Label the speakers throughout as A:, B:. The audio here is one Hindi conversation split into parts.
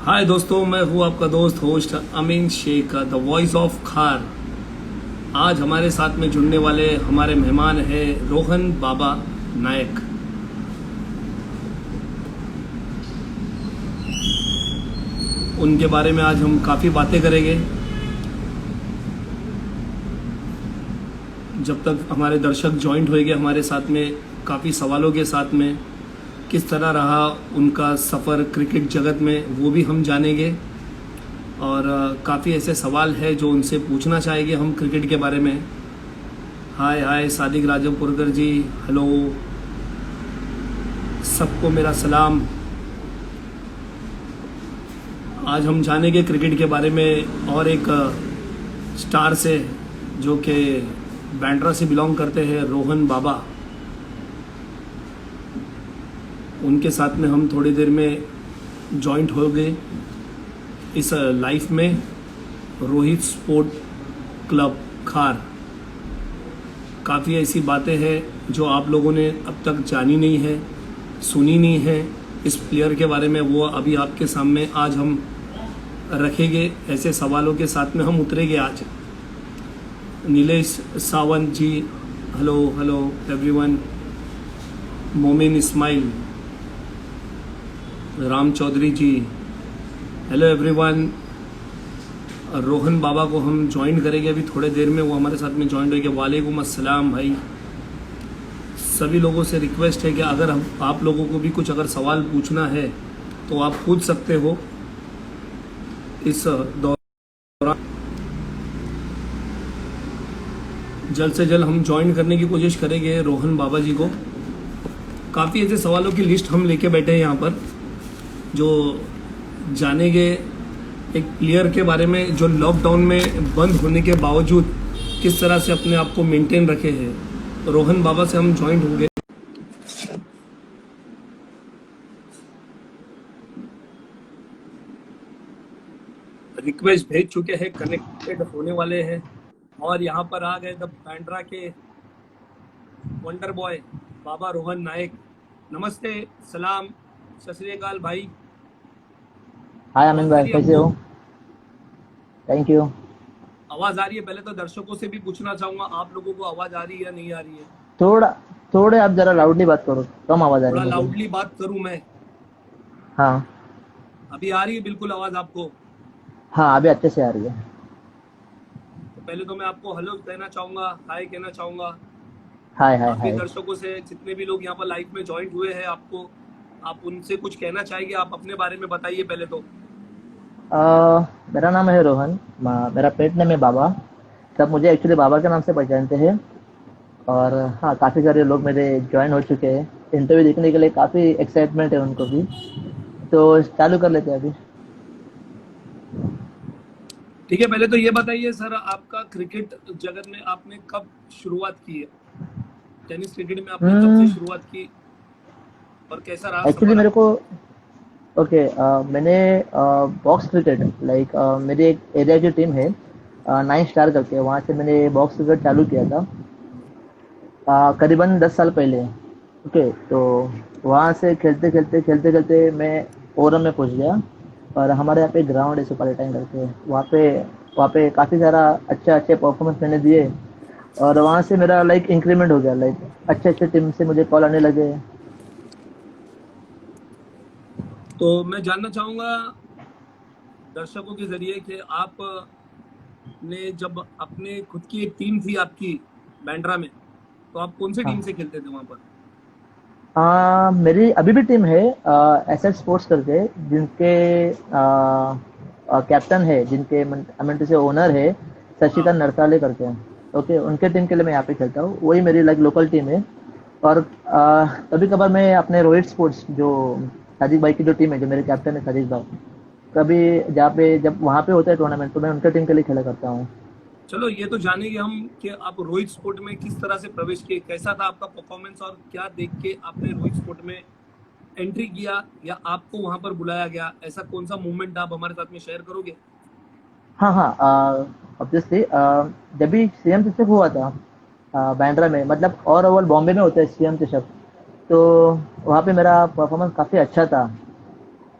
A: हाय दोस्तों, मैं हूँ आपका दोस्त host Amin Shaikh, the voice of Khar. आज हमारे साथ में जुड़ने वाले हमारे मेहमान हैं रोहन बाबा नायक। उनके बारे में आज हम काफ़ी बातें करेंगे। जब तक हमारे दर्शक जॉइंट होंगे हमारे साथ में, काफ़ी सवालों के साथ में किस तरह रहा उनका सफ़र क्रिकेट जगत में वो भी हम जानेंगे। और काफ़ी ऐसे सवाल है जो उनसे पूछना चाहेंगे हम क्रिकेट के बारे में। हाय हाय सादिक राजमपुरकर जी, हेलो, सबको मेरा सलाम। आज हम जानेंगे क्रिकेट के बारे में और एक स्टार से जो कि बैंड्रा से बिलोंग करते हैं, रोहन बाबा। उनके साथ में हम थोड़ी देर में जॉइंट हो गए इस लाइफ में। रोहित स्पोर्ट क्लब खार। काफ़ी ऐसी बातें हैं जो आप लोगों ने अब तक जानी नहीं है, सुनी नहीं है इस प्लेयर के बारे में, वो अभी आपके सामने आज हम रखेंगे। ऐसे सवालों के साथ में हम उतरेंगे आज। नीलेश सावंत जी, हेलो हेलो एवरीवन। मोमिन इस्माइल, राम चौधरी जी, हेलो एवरीवन। रोहन बाबा को हम ज्वाइन करेंगे अभी थोड़े देर में, वो हमारे साथ में ज्वाइन होंगे। वालेकुम अस्सलाम भाई। सभी लोगों से रिक्वेस्ट है कि अगर हम आप लोगों को भी कुछ अगर सवाल पूछना है तो आप पूछ सकते हो इस दौरान। जल्द से जल्द हम ज्वाइन करने की कोशिश करेंगे रोहन बाबा जी को। काफ़ी ऐसे सवालों की लिस्ट हम लेके बैठे हैं यहाँ पर, जो जानेंगे एक प्लेयर के बारे में जो लॉकडाउन में बंद होने के बावजूद किस तरह से अपने आप को मेंटेन रखे हैं। रोहन बाबा से हम ज्वाइन होंगे। रिक्वेस्ट भेज चुके हैं, कनेक्टेड होने वाले हैं। और यहाँ पर आ गए द बैंड्रा के वंडर बॉय बाबा रोहन नायक। नमस्ते, सलाम, सत श्री अकाल भाई।
B: हाय अमिन
A: आवाज आ
B: भाई,
A: रही है
B: कैसे
A: हमको?
B: हो? Thank you.
A: आवाज आ रही है? पहले तो दर्शकों से भी पूछना चाहूंगा, आप लोगों को आवाज आ रही है या नहीं आ रही है?
B: थोड़ा थोड़े आप जरा लाउडली बात करो, कम आवाज़ आ रही
A: थोड़ा
B: है मुझे।
A: लाउडली बात करूं मैं?
B: हाँ।
A: अभी आ रही है बिल्कुल आवाज आपको?
B: हाँ, अभी अच्छे से आ रही है।
A: तो पहले तो मैं आपको हेलो कहना चाहूंगा, हाय कहना चाहूंगा।
B: हाय हाय
A: आप भी
B: हाय।
A: दर्शकों से, जितने भी लोग यहाँ पर लाइव में ज्वाइन हुए हैं, आपको आप उनसे कुछ कहना चाहेंगे? आप अपने बारे में बताइए पहले तो।
B: मेरा नाम है रोहन। मेरा पेट नेम है बाबा। सब मुझे एक्चुअली बाबा के नाम से पहचानते हैं। और हाँ, काफ़ी सारे लोग मेरे ज्वाइन हो चुके हैं। इंटरव्यू देखने के लिए काफ़ी एक्साइटमेंट है उनको भी। तो चालू कर लेते हैं अभी।
A: ठीक है, पहले तो ये बताइए सर, आपका क्रिकेट जगत में आपने कब शुरुआत की है? टेनिस क्रिकेट में आपने कब से शुरुआत की और कैसा रहा
B: एक्चुअली
A: सफर
B: मेरे
A: आपका?
B: को ओके, मैंने बॉक्स क्रिकेट लाइक मेरे एक एरिया की टीम है, 9 स्टार करके, वहाँ से मैंने बॉक्स क्रिकेट चालू किया था करीबन 10 साल पहले। ओके, तो वहाँ से खेलते खेलते खेलते खेलते मैं ओरम में पहुँच गया। और हमारे यहाँ पे ग्राउंड है सुपर टाइम करके, वहाँ पे काफ़ी सारा अच्छे अच्छे परफॉर्मेंस मैंने दिए। और वहाँ से मेरा लाइक इंक्रीमेंट हो गया, लाइक अच्छे अच्छे टीम से मुझे कॉल आने लगे।
A: तो मैं जानना चाहूंगा दर्शकों के जरिए कि आप ने जब अपने खुद की एक टीम थी आपकी बैंड्रा में, तो आप कौन सी टीम
B: हाँ।
A: से खेलते थे वहां पर?
B: मेरी अभी भी टीम है, एसएच स्पोर्ट्स करके, जिनके कैप्टन है, जिनके आई से ओनर है,
A: हाँ।
B: शशिकांत नरसाले करके हैं। ओके, उनके टीम के लिए मैं यहाँ पे खेलता हूँ, वही मेरी लाइक लोकल टीम है। और कभी कभार मैं अपने रोहित स्पोर्ट्स, जो साजिद भाई की जो टीम है, जो मेरे कैप्टन है साजिद भाई, कभी जहाँ पे जब वहाँ पे होता है टूर्नामेंट, तो मैं उनके टीम के लिए खेला करता हूँ।
A: चलो ये तो जानेंगे हम कि आप रोहित स्पोर्ट में किस तरह से प्रवेश किए, कैसा था आपका परफॉर्मेंस और क्या देख के आपने रोहित स्पोर्ट में एंट्री किया या आपको वहां पर बुलाया गया? ऐसा कौन सा मूवमेंट आप हमारे साथ में शेयर करोगे?
B: हाँ हाँ, ऑब्वियसली जब भी सीएम चषक हुआ था बांद्रा में, मतलब और ओवल बॉम्बे में होता है सीएम चषक, तो वहाँ पे मेरा परफॉर्मेंस काफ़ी अच्छा था।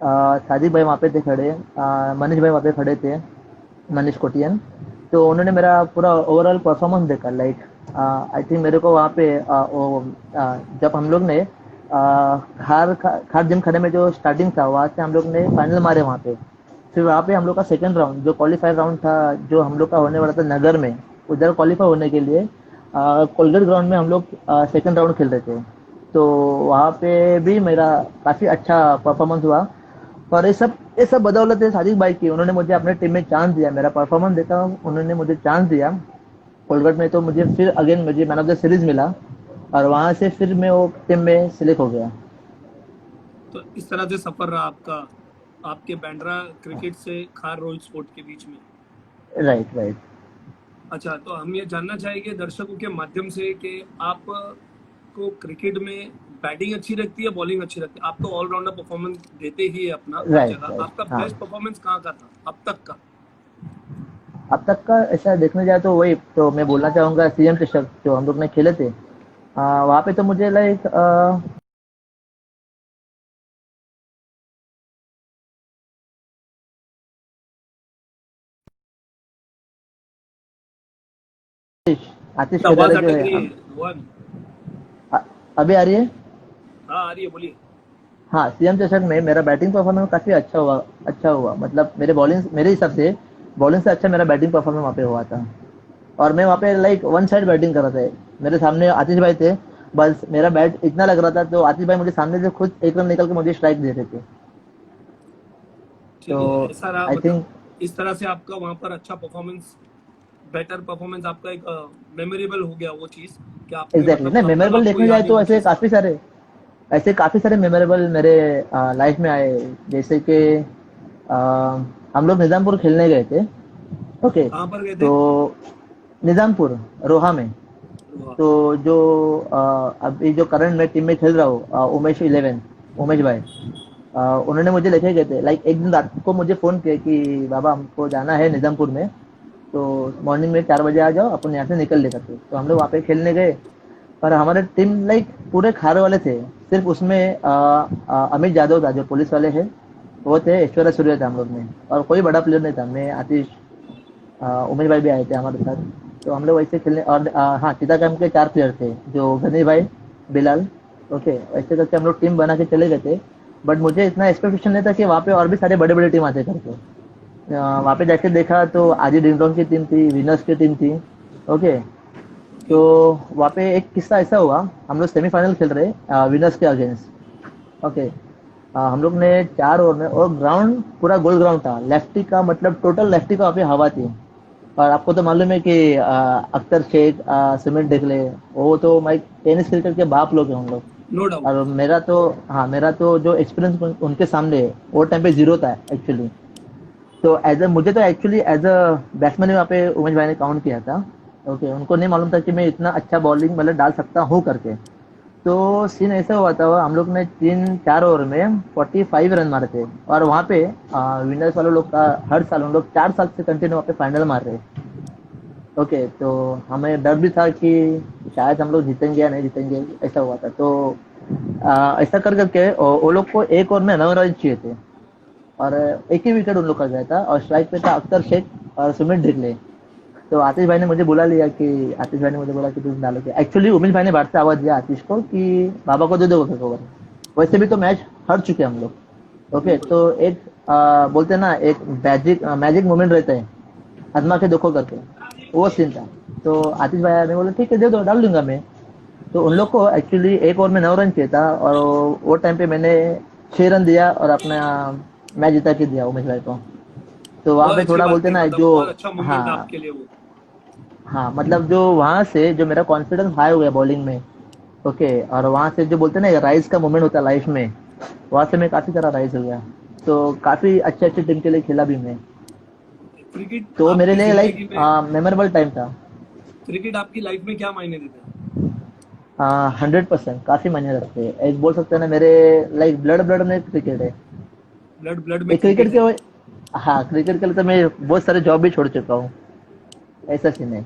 B: सादिक भाई वहाँ पे थे खड़े, मनीष भाई वहाँ पे खड़े थे, मनीष कोटियन। तो उन्होंने मेरा पूरा ओवरऑल परफॉर्मेंस देखा, लाइक आई थिंक मेरे को वहाँ पे जब हम लोग ने खार जिम खाने में जो स्टार्टिंग था, वहाँ से हम लोग ने फाइनल मारे वहाँ पे। फिर वहाँ पे हम लोग का सेकंड राउंड जो क्वालिफायर राउंड था, जो हम लोग का होने वाला था नगर में, उधर क्वालिफाई होने के लिए कोलगेट ग्राउंड में हम लोग सेकंड राउंड खेल रहे थे। तो वहाँ पे भी मेरा काफ़ी अच्छा परफॉर्मेंस हुआ। और ये सब बदौलत है सादिक भाई की। उन्होंने मुझे अपने टीम में चांस दिया, मेरा परफॉर्मेंस देखा, उन्होंने मुझे चांस दिया कोलगेट में। तो मुझे फिर अगेन मुझे मैन ऑफ द सीरीज मिला, और वहाँ से फिर मैं वो टीम में सिलेक्ट हो गया।
A: तो इस तरह से सफर रहा आपका, आपके बैंड्रा क्रिकेट से खार रोहित स्पोर्ट के बीच में।
B: Right, right.
A: अच्छा, तो हम ये जानना चाहेंगे दर्शकों के माध्यम से कि आप को क्रिकेट में बैटिंग अच्छी लगती है, बॉलिंग अच्छी लगती है? आप तो ऑलराउंडर परफॉर्मेंस देते ही है अपना हर
B: राइट,
A: जगह।
B: राइट।
A: आपका
B: हाँ,
A: बेस्ट परफॉर्मेंस कहाँ का था अब तक का?
B: अब तक का ऐसा देखने जाए तो वही तो मैं बोलना चाहूँगा, सीएम चषक जो हम लोग ने खेले थे, वहाँ पे तो मुझे लाइक आतिश
A: आवाज
B: केदारे जो
A: अटक
B: है
A: रही है रोहन।
B: अ- अभी आ रही है।
A: हाँ आ रही है, बोलिए।
B: हाँ, सीएम चषक में मेरा बैटिंग परफॉर्मेंस काफी अच्छा हुआ, मतलब मेरे हिसाब से बॉलिंग से अच्छा मेरा बैटिंग परफॉर्मेंस वहाँ पे हुआ था। और मैं वहाँ पे लाइक वन साइड बैटिंग कर रहा था। मेरे सामने आतिश भाई थे, बस मेरा बैट इतना लग रहा था तो आतिश भाई मुझे सामने से खुद एक रन निकल के मुझे स्ट्राइक दे रहे थे। तो
A: ठीक है, ऐसा रहा
B: आई
A: मतलब
B: थिंक
A: इस तरह से आपका वहां पर अच्छा परफॉर्मेंस, बेटर परफॉर्मेंस आपका एक मेमोरेबल हो गया वो चीज कि आपने
B: एग्जैक्टली
A: मतलब
B: नहीं,
A: अब तक
B: मेमोरेबल
A: आपको
B: देखने जाए
A: याद है
B: तो
A: वो चीज।
B: ऐसे काफी सारे मेमोरेबल मेरे लाइफ में आए। जैसे कि अ, हम लोग निजामपुर खेलने गए थे। ओके।
A: कहाँ पर गए थे?
B: तो निजामपुर, रोहा में।
A: रोहा।
B: तो जो अभी जो करंट मैं टीम में खेल रहा हूँ, उमेश 11, उमेश भाई, उन्होंने मुझे लेके गए थे। लाइक एक दिन रात को मुझे फोन किया कि बाबा हमको जाना है निजामपुर में, तो मॉर्निंग में 4 बजे आ जाओ, अपन यहाँ से निकल ले करके। तो हम लोग वहाँ पे खेलने गए, और हमारे टीम लाइक पूरे खार वाले थे। सिर्फ उसमें अमित यादव था जो पुलिस वाले हैं, वो थे, ऐश्वर्या सूर्य था हम लोग में, और कोई बड़ा प्लेयर नहीं था। मैं, आतिश, उमेश भाई भी आए थे हमारे साथ। तो हम लोग वैसे खेलने, और हाँ, चिता कैंप के 4 प्लेयर थे, जो गनी भाई, बिलाल। ओके, ऐसे करके हम लोग टीम बना के चले गए थे। बट मुझे इतना एक्सपेक्टेशन नहीं था कि वहाँ पे और भी सारे बड़े बड़े टीम आते करके। वहाँ पे जाके देखा तो आजी डिंगडोंग की टीम थी, विनर्स की टीम थी। ओके।
A: ओके।
B: तो वहाँ पे एक किस्सा ऐसा हुआ, हम लोग सेमीफाइनल खेल रहे विनर्स के अगेंस्ट। ओके। हम लोग ने 4 ओवर में, और ग्राउंड पूरा गोल ग्राउंड था, लेफ्टी का, मतलब टोटल लेफ्टी का वहाँ पे हवा थी। और आपको तो मालूम है कि अख्तर शेख, सुमित डिकले, वो तो माइक टेनिस क्रिकेट के बाप लोग हैं हम लोग।
A: No doubt.
B: और मेरा तो जो एक्सपीरियंस उनके सामने वो टाइम पे जीरो था एक्चुअली। तो मुझे तो एक्चुअली एज अ बैट्समैन ही वहाँ पे उमेश भाई ने काउंट किया था। ओके, उनको नहीं मालूम था कि मैं इतना अच्छा बॉलिंग मतलब डाल सकता हूँ करके। तो सीन ऐसा हुआ था, हम लोग ने 3-4 ओवर में 45 रन मारे थे। और वहाँ पे विनर्स वाले लोग का हर साल, हम लोग 4 साल से कंटिन्यू वहाँ पे फाइनल मार रहे। ओके। तो हमें डर भी था कि शायद हम लोग जीतेंगे या नहीं जीतेंगे, ऐसा हुआ था। तो ऐसा कर करके वो लोग को एक ओवर में 9 रन चाहिए थे, और एक ही विकेट उन लोग का गया था, और स्ट्राइक पे था अख्तर शेख और सुमित डिकले। तो आतिश भाई ने मुझे बुला लिया कि आतिश भाई ने मुझे बोला कि तुम डालोगे। एक्चुअली उमेश भाई ने बाहर से आवाज दिया आतिश को कि बाबा को दे दो ओवर। वैसे भी तो मैच हार चुके हम लोग। ओके।
A: बिल्कुल।
B: तो एक बोलते हैं ना, एक मैजिक मैजिक मोमेंट रहता है, आजमा के देखो करके, वो सीन था। तो आतिश भाई ने बोला ठीक है, दे दो, डाल दूंगा मैं। तो उन लोग को एक्चुअली एक ओवर में 9 रन चाहिए था, और वो टाइम पे मैंने 6 रन दिया और अपना मैच जिता के दिया उमेश भाई को। तो वहाँ
A: बहुत
B: पे
A: अच्छी
B: थोड़ा
A: बात
B: बोलते
A: थी,
B: ना
A: मतलब
B: जो,
A: बहुत अच्छा मूवमेंट था
B: हाँ,
A: आपके लिए वो।
B: हाँ, मतलब जो वहाँ से जो मेरा कॉन्फिडेंस हाई हो गया बॉलिंग में। ओके। और वहाँ से जो बोलते हैं ना राइज का मोमेंट होता है लाइफ में, वहाँ से मैं काफी तरह राइज हो गया। तो काफी अच्छे अच्छे टीम के लिए खेला भी मैं।
A: क्रिकेट
B: तो मेरे
A: आपकी
B: लिए लाइक
A: जिंदगी में,
B: मेमोरेबल टाइम था।
A: क्रिकेट आपकी लाइफ में क्या मायने देता है?
B: 100% काफी मायने रखते हैं। एक बोल सकते हैं ना, मेरे लाइक ब्लड ब्लड में क्रिकेट है।
A: ब्लड ब्लड में
B: एक क्रिकेट
A: क्रिकेट है।
B: हाँ, क्रिकेट के लिए तो मैं बहुत सारे जॉब भी छोड़ चुका हूँ, ऐसा सीन है।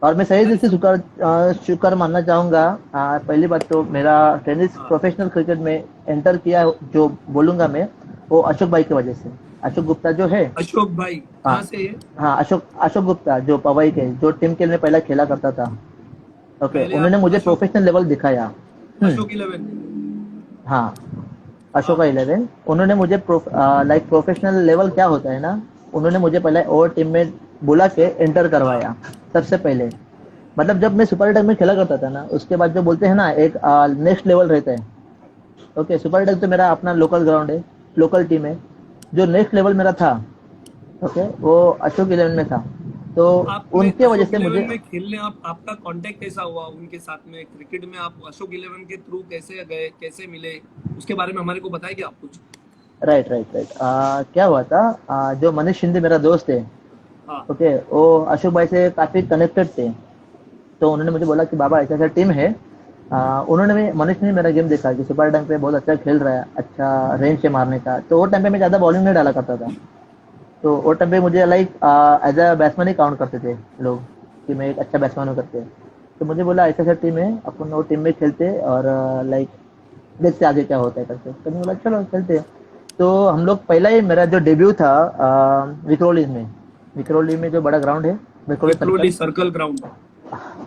B: और मैं सही दिल से
A: ऐसा।
B: शुक्र मानना चाहूंगा। पहली बात तो मेरा टेनिस
A: हाँ।
B: प्रोफेशनल क्रिकेट में एंटर किया जो बोलूंगा मैं, वो अशोक भाई की वजह से। अशोक गुप्ता जो है,
A: अशोक भाई
B: हाँ
A: कहाँ से है?
B: हाँ, अशोक अशोक गुप्ता जो पवई के, जो टीम के लिए पहले खेला करता था। ओके,
A: पहले
B: उन्होंने
A: आप
B: मुझे
A: अशोक
B: प्रोफेशनल लेवल दिखाया।
A: अशोक
B: हम्म।
A: 11।
B: हाँ,
A: हाँ
B: अशोका इलेवन, उन्होंने मुझे लाइक प्रोफेशनल लेवल क्या होता है ना, उन्होंने मुझे पहले और टीम में बुला के एंटर
A: हाँ।
B: करवाया सबसे पहले। मतलब जब मैं सुपर टग में खेला करता था ना, उसके बाद जो बोलते हैं ना, एक नेक्स्ट लेवल रहता है। ओके, सुपर टग तो मेरा अपना लोकल ग्राउंड है, लोकल टीम है। जो नेक्स्ट लेवल मेरा था, ओके, वो अशोक इलेवन में था। तो
A: तो आपने
B: उनके वजह
A: अशोक
B: से
A: 11
B: मुझे,
A: में खेलने आप आपका कांटेक्ट कैसा हुआ उनके साथ में? क्रिकेट में आप अशोक 11 के थ्रू कैसे गए, कैसे मिले? उसके बारे में हमारे को बताएंगे आप कुछ?
B: राइट राइट राइट, क्या हुआ था, जो मनीष शिंदे मेरा दोस्त है,
A: हाँ।
B: ओके, वो अशोक भाई से काफी कनेक्टेड थे। तो उन्होंने मुझे बोला कि बाबा ऐसा ऐसा टीम है। उन्होंने भी, मनीष ने मेरा गेम देखा कि सुपर टैंक पे बहुत अच्छा खेल रहा है, अच्छा रेंज से मारने का। तो वो टाइम पे मैं ज़्यादा बॉलिंग नहीं डाला करता था। तो वो टाइम पे मुझे लाइक एज अ बैट्समैन ही काउंट करते थे लोग, कि मैं एक अच्छा बैट्समैन हूँ करके। तो मुझे बोला ऐसा ऐसा टीम है, अपन वो टीम में खेलते और लाइक देखते आगे क्या होता है करके। तो मैं बोला चलो खेलते। तो हम लोग, पहला ही मेरा जो डेब्यू था विक्रोली में, विक्रोली में जो बड़ा ग्राउंड है, Vikhroli
A: Vikhroli
B: circle.
A: Circle ground.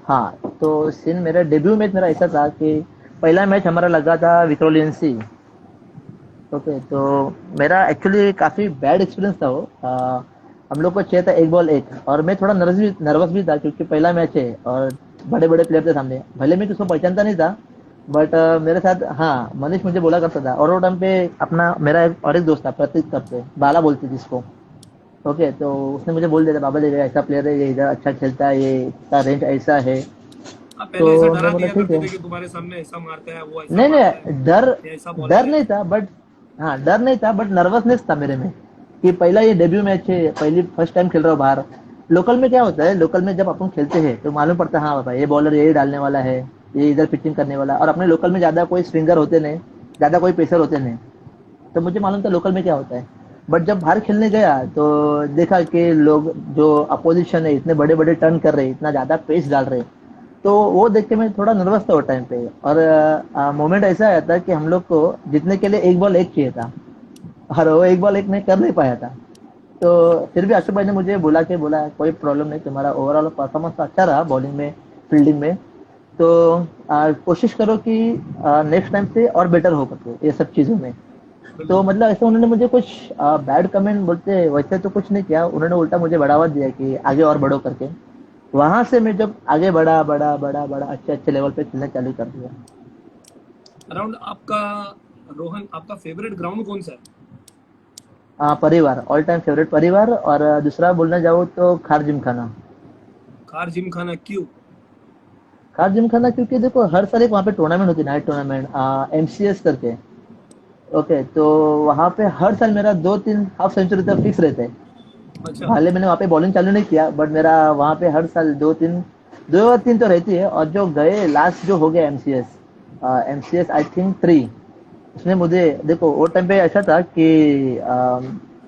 B: हाँ, तो सीन मेरा डेब्यू मैच मेरा ऐसा था कि पहला मैच हमारा लगा था विक्रोलियंसी। ओके, तो मेरा एक्चुअली काफ़ी बैड एक्सपीरियंस था वो। हम लोग को चाहिए था एक बॉल एक, और मैं थोड़ा नर्वस भी था क्योंकि पहला मैच है और बड़े बड़े प्लेयर थे सामने। भले मैं किसको पहचानता नहीं था, बट मेरे साथ, हाँ, मनीष मुझे बोला करता था। और वो टाइम पे अपना मेरा एक और एक दोस्त था, प्रतीक करके, बाला बोलते जिसको। ओके, तो उसने मुझे बोल दिया था, बाबा देखा ऐसा प्लेयर है, ये इधर अच्छा खेलता है, ये इसका रेंज ऐसा है।
A: आप पहले ऐसा
B: तो मैं
A: डरा
B: बोला
A: दिया
B: ठीक
A: करते
B: है।
A: थे कि तुम्हारे सामने ऐसा मारता है, वो ऐसा
B: नहीं
A: मारता है,
B: नहीं, डर,
A: ये ऐसा बॉलर
B: डर
A: है।
B: नहीं था, बट हाँ, डर नहीं था, बट नर्वसनेस था मेरे में कि पहला ये डेब्यू मैच है, पहली फर्स्ट टाइम खेल रहा हूँ बाहर। लोकल में क्या होता है, लोकल में जब अपन खेलते हैं तो मालूम पड़ता है, हाँ बाबा ये बॉलर यही डालने वाला है, ये इधर पिचिंग करने वाला है। और अपने लोकल में ज्यादा कोई स्विंगर होते नहीं, ज्यादा कोई पेसर होते नहीं। तो मुझे मालूम था लोकल में क्या होता है। बट जब बाहर खेलने गया तो देखा कि लोग जो अपोजिशन है इतने बड़े बड़े टर्न कर रहे हैं, इतना ज्यादा पेस डाल रहे हैं। तो वो देख के मैं थोड़ा नर्वस था वो टाइम पे। और मोमेंट ऐसा आया था कि हम लोग को जीतने के लिए एक बॉल एक चाहिए था, और वो एक बॉल एक नहीं कर नहीं पाया था। तो फिर भी अशोक भाई ने मुझे बुला के बोला कोई प्रॉब्लम नहीं, तुम्हारा ओवरऑल परफॉर्मेंस तो अच्छा रहा, बॉलिंग में, फील्डिंग में। तो कोशिश करो कि नेक्स्ट टाइम से और बेटर हो करके ये सब चीज़ों में। तो
A: बिल्कुल।
B: मतलब ऐसे उन्होंने मुझे कुछ बैड कमेंट बोलते वैसे तो कुछ नहीं किया, उन्होंने उल्टा मुझे बढ़ावा दिया कि आगे और बढ़ो करके। वहां से मैं जब आगे बढ़ा बढ़ा बढ़ा बढ़ा, अच्छे अच्छे लेवल पे खेलना चालू कर दिया।
A: अराउंड आपका, रोहन, आपका फेवरेट ग्राउंड कौन सा है?
B: परिवार, ऑल टाइम फेवरेट परिवार। और दूसरा बोलना जाऊँ तो खार जिम खाना।
A: खार जिम खाना, क्यों?
B: खार जिम खाना क्योंकि देखो हर साल एक वहाँ पे टूर्नामेंट होती है, नाइट टूर्नामेंट, एमसीएस करके। ओके, तो वहाँ पे हर साल मेरा 2-3 हाफ सेंचुरी तक फिक्स रहते हैं।
A: अच्छा।
B: हाल ही मैंने वहाँ पे बॉलिंग चालू नहीं किया, बट मेरा वहाँ पे हर साल 2-3, 2 या 3 तो रहती है। और जो गए लास्ट जो हो गया एमसीएस, एमसीएस आई थिंक 3, उसने मुझे, देखो वो टाइम पे ऐसा था कि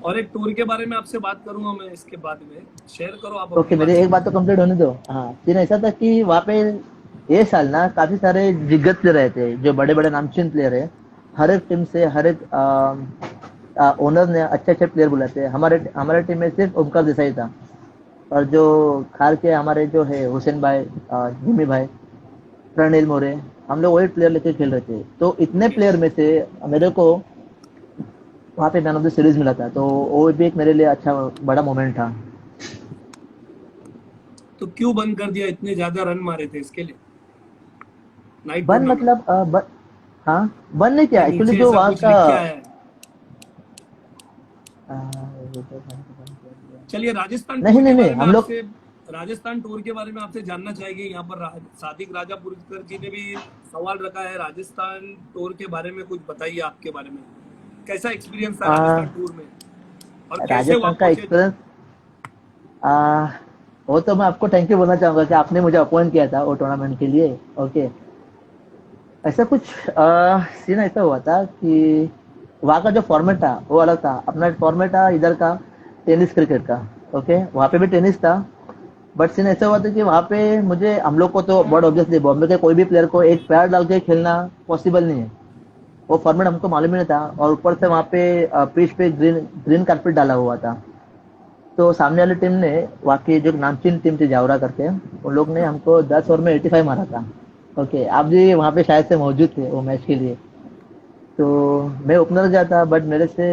A: और एक टूर के बारे में आपसे बात करूंगा मैं इसके बाद में, शेयर करो आप
B: ओके,
A: अपनी
B: मेरी
A: बातें।
B: एक बात तो कंप्लीट होने दो। हाँ, सीन ऐसा था कि वहाँ पे ये साल ना काफी सारे दिग्गज प्लेयर रहते हैं, जो बड़े बड़े नामचीन प्लेयर है। हर एक टीम से, हर एक ओनर ने अच्छे अच्छे प्लेयर बुलाते हैं। हमारे हमारे टीम में सिर्फ ओमकार देसाई था। और जो खार के हमारे जो है हुसैन भाई, जिमी भाई, प्रणील मोरे, हम लोग वही प्लेयर लेके खेल रहे थे। तो इतने
A: ओके।
B: प्लेयर में से मेरे को वहाँ पे मैन ऑफ द सीरीज मिला था। तो वो भी एक मेरे लिए अच्छा बड़ा मोमेंट था।
A: तो क्यों बंद कर दिया? इतने ज्यादा रन मारे थे इसके लिए, नाइट
B: बन
A: टूर्नामेंट।
B: मतलब हाँ, बन नहीं किया
A: या
B: एक्चुअली,
A: नीचे
B: जो
A: ऐसा
B: वहाँ
A: कुछ
B: का
A: लिख के आया है?
B: अ, ये तो बंद कर दिया।
A: चलिए, राजस्थान
B: नहीं
A: टूर
B: नहीं
A: के
B: नहीं,
A: बारे में
B: हम लोग,
A: आपसे, राजस्थान टूर के बारे में आपसे जानना चाहेंगे। यहाँ पर सादिक राजापुरकर जी ने भी सवाल रखा है, राजस्थान टूर के बारे में कुछ बताइए आपके बारे में। कैसा एक्सपीरियंस था
B: अ,
A: राजस्थान टूर में, और कैसे वहां
B: राजस्थान का
A: पहुंचे थे?
B: एक्सपीरियंस, वो तो मैं आपको थैंक यू बोलना चाहूंगा कि आपने मुझे अपॉइंट किया था वो टूर्नामेंट के लिए। ओके, ऐसा कुछ सीन ऐसा हुआ था कि वहाँ का जो फॉर्मेट था वो अलग था, अपना फॉर्मेट था इधर का, टेनिस क्रिकेट का। ओके, वहाँ पे भी टेनिस था। बट सीन ऐसा हुआ था कि वहाँ पे मुझे, हम लोग को तो बहुत ऑब्वियसली बॉम्बे के कोई भी प्लेयर को एक पैर डाल के खेलना पॉसिबल नहीं है। वो फॉर्मेट हमको मालूम ही नहीं था, और ऊपर से वहाँ पे पिच पे ग्रीन ग्रीन कारपेट डाला हुआ था। तो सामने वाली टीम ने, वहाँ की जो नामचीन टीम थी जावरा करके, उन लोग ने हमको 10 ओवर में 85 मारा था। ओके, आप भी वहाँ पे शायद से मौजूद थे वो मैच के लिए। तो मैं ओपनर जाता, बट मेरे से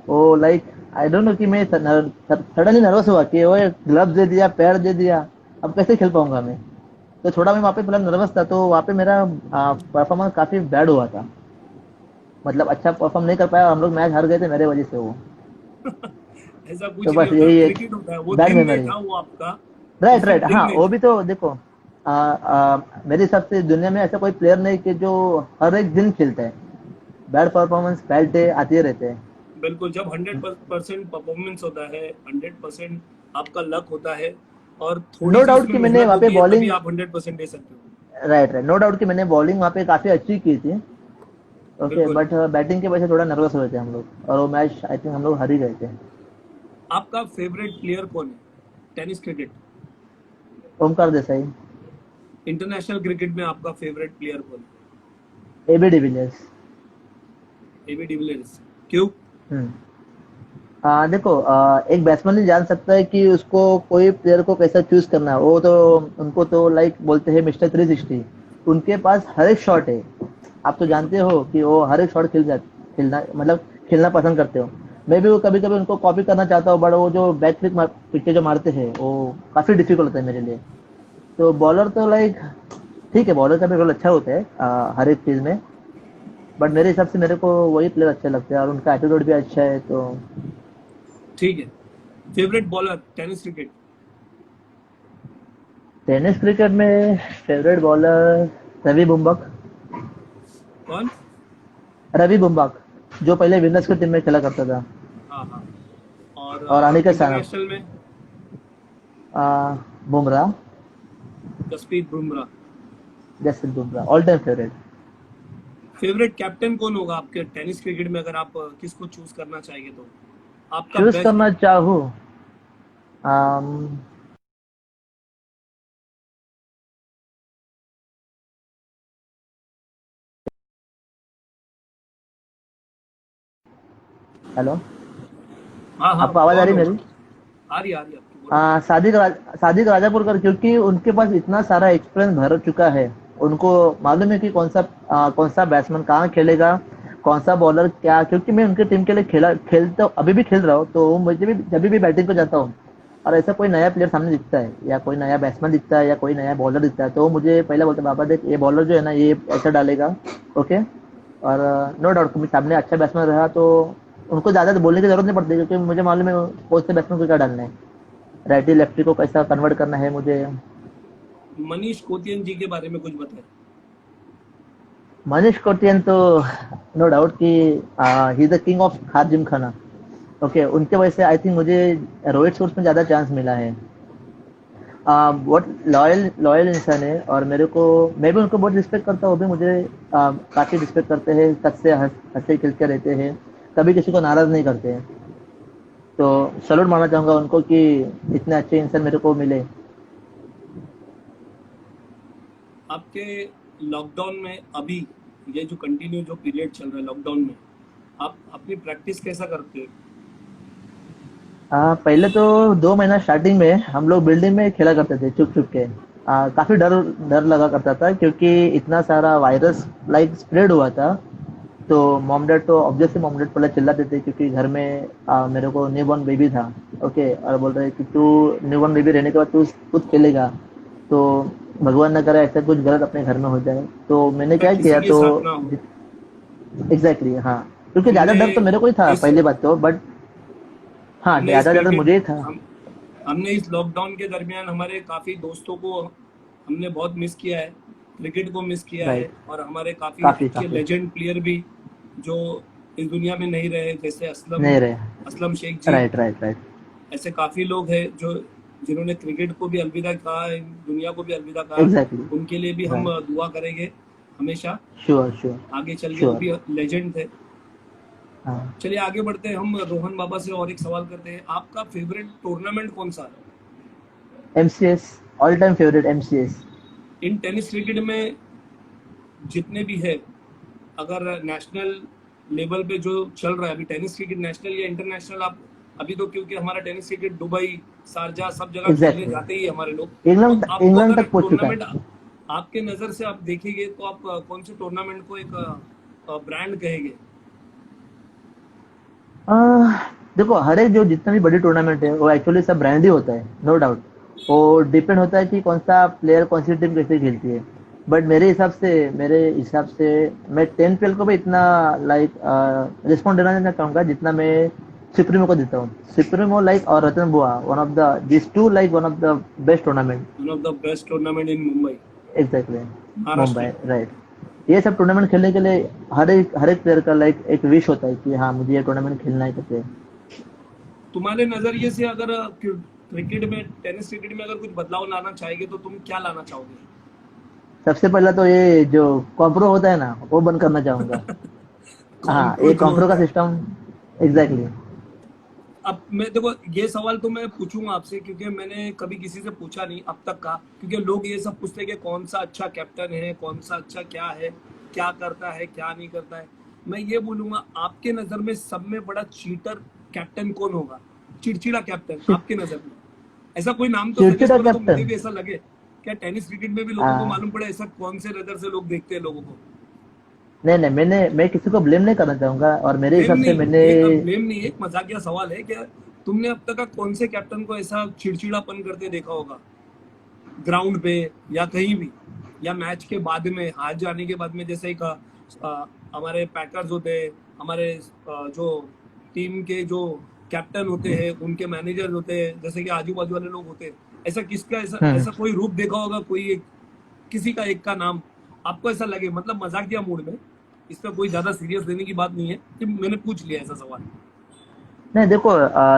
B: वो लाइक आई डोंट नो कि मैं सडनली नर्वस हुआ कि वो ग्लव्स दे दिया, पैर दे दिया, अब कैसे खेल पाऊंगा मैं। तो थोड़ा मैं वहाँ पे मतलब नर्वस था, तो वहाँ पे मेरा परफॉर्मेंस काफी बैड हुआ था। मतलब अच्छा परफॉर्म नहीं कर पाया, हम लोग मैच हार गए थे मेरे वजह से वो।
A: ऐसा
B: तो
A: कुछ नहीं
B: बस
A: होता,
B: यही एक
A: क्रिकेट होता है, वो
B: बैड
A: दिन नहीं
B: मेमोरी।
A: था वो आपका, वो
B: राइट
A: सिर्फ
B: राइट,
A: दिन
B: हाँ
A: नहीं
B: वो
A: था।
B: भी तो देखो, मेरे हिसाब से दुनिया में ऐसा कोई प्लेयर नहीं कि जो हर एक दिन खेलता है। बैड परफॉर्मेंस बैड डे आते ही रहते हैं।
A: बिल्कुल, जब 100% परफॉर्मेंस होता है, 100% आपका लक होता है और थोड़ी
B: नो
A: सी
B: डाउट
A: उसमें
B: कि मैंने
A: मेहनत
B: वहाँ पे
A: होती है, तभी
B: बॉलिंग,
A: आप 100% दे सकते हो।
B: राइट राइट, नो डाउट कि मैंने बॉलिंग वहाँ पे काफी अच्छी की थी। ओके,
A: बिल्कुल।
B: बट बैटिंग की वजह से थोड़ा नर्वस हुए थे हम लोग, और वो मैच आई थिंक हम लोग हार ही गए थे।
A: आपका फेवरेट प्लेयर कौन है, tennis cricket?
B: Omkar Desai.
A: International cricket में आपका फेवरेट प्लेयर कौन है?
B: AB de Villiers.
A: एबी डिविलियर्स, क्यों?
B: हम्म। देखो, एक बैट्समैन ही जान सकता है कि उसको कोई प्लेयर को कैसा चूज करना है। वो तो उनको तो लाइक बोलते हैं मिस्टर 360। उनके पास हर एक शॉट है। आप तो
A: बिल्कुल।
B: जानते हो कि वो हर एक शॉट खेलना मतलब खेलना पसंद करते हो। मैं भी वो कभी कभी उनको कॉपी करना चाहता हूँ, बट वो जो बैक फ्लिक पिक्चर जो मारते हैं वो काफी डिफिकल्ट होता है मेरे लिए। तो बॉलर तो लाइक ठीक है, बॉलर का भी रोल अच्छा होता है हर एक चीज में। बट मेरे हिसाब से मेरे को वही प्लेयर अच्छे लगते हैं, और उनका एटीट्यूड भी अच्छा है तो।
A: ठीक है। Favourite bowler tennis cricket?
B: Tennis cricket में फेवरेट बॉलर रवि बुम्बक।
A: कौन?
B: रवि बुम्बक, जो पहले विनर्स की टीम में खेला करता था।
A: हाँ हाँ। और
B: और अनिकेत सानप।
A: इंटरनेशनल में?
B: Bumrah.
A: Jasprit Bumrah.
B: Jasprit Bumrah all time favourite.
A: Favourite captain कौन होगा आपके टेनिस क्रिकेट में, अगर आप किसको चूज करना चाहेंगे तो? आपका
B: चूज
A: बेस्ट।
B: करना चाहूँ, हेलो,
A: हाँ हाँ,
B: आपको आवाज आ
A: कौन
B: रही
A: होगा?
B: मेरी?
A: आ रही आपकी, बोलो।
B: सादिक राजापुरकर, क्योंकि उनके पास इतना सारा एक्सपीरियंस भर चुका है। उनको मालूम है कि कौन सा बैट्समैन कहाँ खेलेगा, कौन सा बॉलर क्या। क्योंकि मैं उनके टीम के लिए खेलता अभी भी खेल रहा हूँ, तो मुझे भी जब भी बैटिंग को जाता हूँ और ऐसा कोई नया प्लेयर सामने दिखता है, या कोई नया बैट्समैन दिखता है, या कोई नया बॉलर दिखता है, तो मुझे पहले बोलते हैं, बाबा देख ये बॉलर जो है ना ये ऐसा डालेगा। ओके, और नो डाउट कभी सामने अच्छा बैट्समैन रहा तो उनको ज्यादा बोलने की जरूरत नहीं पड़ती, क्योंकि मुझे मालूम है कौन से बैट्समैन को क्या डालना है, राइटी लेफ्टी को कैसा कन्वर्ट करना है मुझे।
A: मनीष कोतियन जी के बारे में कुछ बताएं।
B: मनीष कोटियन तो नो डाउट कि he is the king of हार जिम खाना। ओके, उनके वजह से आई थिंक मुझे रोहित शॉट्स में ज्यादा चांस मिला है। बहुत लॉयल लॉयल इंसान है, और मैं भी उनको बहुत रिस्पेक्ट करता हूँ। वो भी मुझे काफी रिस्पेक्ट करते हैं, सच से हंसते खेलते रहते हैं, कभी किसी को नाराज नहीं करते हैं। तो सैल्यूट मानना चाहूंगा उनको कि इतने अच्छे इंसान मेरे को मिले।
A: आपके लॉकडाउन में अभी, ये जो कंटिन्यू जो पीरियड चल रहा है लॉकडाउन में, आप अपनी प्रैक्टिस कैसा करते हैं?
B: पहले तो 2 महीना स्टार्टिंग में हम लोग बिल्डिंग में खेला करते थे छुप छुप के। काफी डर डर लगा करता था, क्योंकि इतना सारा वायरस लाइक स्प्रेड हुआ था। तो मॉम डैड तो ऑब्वियसली मॉम डैड पहले चिल्लाते थे, क्योंकि घर में मेरे को न्यू बॉर्न बेबी था। ओके, और बोल रहे कि तू न्यू बॉर्न बेबी रहने के बाद तू खुद खेलेगा, तो भगवान न करे ऐसा कुछ गलत अपने घर में हो जाए। तो मैंने
A: अगर
B: क्या
A: किसी
B: किया
A: के
B: तो
A: साथ ना हो।
B: एग्जैक्टली हाँ, क्योंकि ज्यादा
A: हमने
B: डर तो मेरे को ही था
A: इस
B: पहली बात तो, बट हाँ
A: हमने इस
B: ज्यादा डर
A: क्रिकेट
B: मुझे ही था।
A: हम हमने इस लॉकडाउन के दरमियान हमारे काफी दोस्तों को हमने बहुत मिस किया है, क्रिकेट को मिस किया है,
B: राइट,
A: और हमारे काफी
B: काफी
A: अच्छे
B: काफी
A: लेजेंड प्लेयर भी जो इस दुनिया में नहीं रहे, जैसे असलम
B: नहीं रहे।
A: Aslam Shaikh ji.
B: Right right right.
A: ऐसे काफी लोग हैं जो जिन्होंने क्रिकेट को भी अलविदा कहा, दुनिया को भी अलविदा कहा।
B: एग्जैक्टली।
A: उनके लिए भी हम
B: राइट।
A: दुआ करेंगे हमेशा।
B: Sure sure.
A: आगे चल के वो
B: श्योर।
A: भी लेजेंड थे।
B: हाँ।
A: चलिए आगे बढ़ते हैं, हम रोहन बाबा से और एक सवाल करते हैं, आपका फेवरेट टूर्नामेंट कौन सा है?
B: MCS, all time favourite MCS.
A: In tennis cricket में जितने भी है, अगर नेशनल लेवल पे जो चल रहा है अभी टेनिस क्रिकेट, नेशनल या इंटरनेशनल, आप अभी तो क्योंकि हमारा टेनिस क्रिकेट दुबई, शारजा सब जगह खेलने
B: एग्जैक्टली।
A: जाते ही है हमारे लोग, तो
B: इंग्लैंड
A: आपको
B: इंग्लैंड
A: अगर
B: तक पहुंच चुका
A: टूर्नामेंट
B: है।
A: आपके नज़र से आप देखेंगे तो आप कौन से टूर्नामेंट को एक ब्रांड कहेंगे?
B: आह, देखो, हर एक जो जितना भी बड़ी टूर्नामेंट है वो एक्चुअली सब ब्रांड ही होता है, नो डाउट। वो डिपेंड होता है कि कौन सा प्लेयर कौन सी टीम कैसे खेलती है। बट मेरे हिसाब से मैं 10 PL को भी इतना लाइक रिस्पॉन्ड देना नहीं चाहूंगा जितना मैं सुप्रीमो को देता हूँ। सुप्रीमो लाइक और रतन बुआ, one of the this to like one of the best tournament.
A: One of the best tournament in Mumbai,
B: exactly. Mumbai,
A: Maharashtra.
B: Right. ये सब टूर्नामेंट खेलने के लिए हर एक प्लेयर का लाइक एक विश होता है कि हाँ मुझे ये टूर्नामेंट खेलना है करके।
A: तुम्हारे नजरिए से अगर क्रिकेट में, टेनिस क्रिकेट में अगर कुछ बदलाव लाना चाहेंगे तो तुम क्या लाना चाहोगे?
B: सबसे पहला तो ये जो कॉम्प्रो होता है ना वो बंद करना चाहूंगा। हाँ,
A: कॉम्प्रो
B: ये
A: जो
B: कॉम्प्रो का
A: होता है,
B: सिस्टम। एग्जैक्टली।
A: अब मैं देखो ये सवाल तो मैं पूछूंगा आपसे क्योंकि मैंने कभी किसी से पूछा नहीं अब तक का, क्योंकि लोग ये सब पूछते हैं कि कौन सा अच्छा कैप्टन है, कौन सा अच्छा क्या है, क्या करता है क्या नहीं करता है। मैं ये बोलूंगा आपके नजर में सब में बड़ा चीटर कैप्टन कौन होगा? चिड़चिड़ा कैप्टन आपके नजर में, ऐसा कोई नाम तो सजेस्ट
B: चिड़चिड़ा
A: करो तो मुझे
B: कैप्टन।
A: भी ऐसा लगे। क्या टेनिस क्रिकेट में भी लोगों को
B: आ,
A: मालूम पड़े ऐसा कौन से नजर से लोग देखते हैं लोगों को?
B: नहीं नहीं, मैं किसी को ब्लेम नहीं करना चाहूंगा, और मेरे
A: ब्लेम
B: हिसाब से
A: नहीं,
B: मैंने।
A: ये अब ब्लेम नहीं है, एक मजाकिया सवाल है। क्या तुमने अब तक का कौन से कैप्टन को ऐसा चिड़चिड़ापन करते देखा होगा ग्राउंड पे या कहीं भी, या मैच के बाद में हार जाने के बाद में? जैसे एक हमारे पैकर्स होते हैं, हमारे जो टीम के जो कैप्टन होते हैं, उनके मैनेजर होते हैं, जैसे कि आजू बाजू वाले लोग होते हैं, ऐसा किसका ऐसा
B: हम्म।
A: ऐसा कोई रूप देखा होगा, कोई एक किसी का एक का नाम आपको ऐसा लगे, मतलब मजाकिया मूड में, इस पर कोई ज्यादा सीरियस लेने की बात नहीं है कि मैंने पूछ लिया ऐसा सवाल।
B: नहीं, देखो,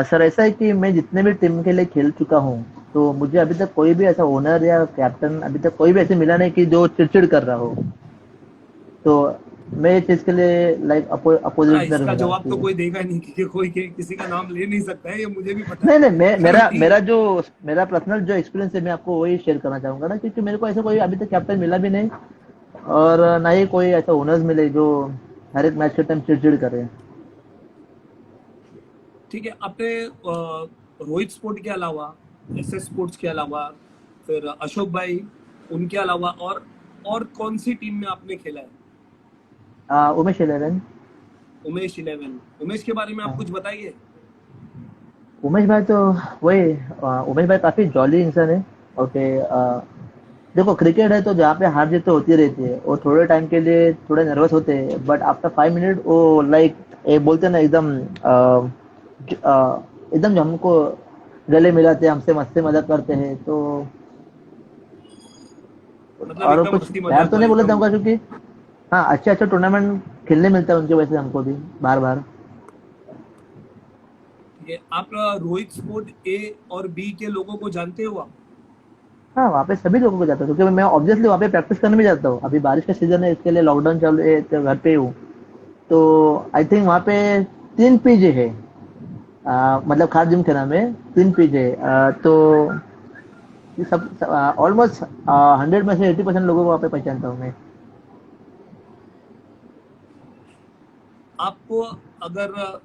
B: सर, ऐसा है कि मैं जितने भी टीम के लिए खेल चुका हूँ, तो मुझे अभी तक कोई भी ऐसा ओनर या कैप्टन अभी तक कोई भी ऐसे मिला नहीं कि जो चिड़चिड़ कर रहा हो। तो मैं इस चीज के लिए लाइक
A: हाँ,
B: अपोजिट
A: इसका
B: रहूंगा
A: जवाब तो
B: कि
A: कोई देगा नहीं क्योंकि कोई किसी का नाम ले नहीं सकता है, ये मुझे भी पता है।
B: नहीं नहीं, मैं
A: चलो
B: मेरा
A: ठीक
B: मेरा
A: है।
B: जो मेरा पर्सनल जो एक्सपीरियंस है मैं आपको वही शेयर करना चाहूंगा ना, क्योंकि मेरे को ऐसा कोई अभी तक कैप्टन मिला भी नहीं, और ना ही कोई ऐसा ओनर्स मिले जो हर एक मैच के टाइम चिड़चिड़ करे।
A: ठीक है, आपने रोहित स्पोर्ट के अलावा, एसएस स्पोर्ट्स के अलावा, फिर अशोक भाई, उनके अलावा और कौन सी टीम में आपने खेला है?
B: उमेश 11।
A: उमेश 11, उमेश के बारे में आप कुछ बताइए।
B: उमेश भाई तो वही, उमेश भाई काफी जॉली इंसान है। ओके। देखो, क्रिकेट है तो जहाँ पे हार जीत तो होती रहती है, वो थोड़े टाइम के लिए थोड़े नर्वस होते हैं, बट आफ्टर 5 मिनट वो लाइक बोलते हैं ना, एकदम एकदम जो हमको गले मिलाते हैं, हमसे मस्ती मजाक करते हैं तो।
A: मतलब
B: और
A: एकदम
B: कुछ
A: हंसी
B: प्यार
A: मजाक
B: तो नहीं
A: वाले
B: बोलना
A: एकदम।
B: चाहूंगा, क्योंकि हाँ, अच्छे अच्छे टूर्नामेंट खेलने मिलता है उनकी वजह से हमको भी बार बार।
A: ये आप रोहित स्पोर्ट ए और बी के लोगों को जानते हो आप?
B: हाँ, वहाँ पे सभी लोगों को जाता हूँ, क्योंकि मैं ऑब्वियसली वहाँ पे प्रैक्टिस करने भी जाता हूँ। अभी बारिश का सीजन है, इसके लिए लॉकडाउन चालू है तो घर पे ही हूँ। तो आई थिंक वहाँ पे 3 PG है। मतलब खार जिम के नाम है, 3 PG है। तो ये सब ऑलमोस्ट 100 में से 80% लोगों को वहाँ पे पहचानता हूँ मैं।
A: आपको अगर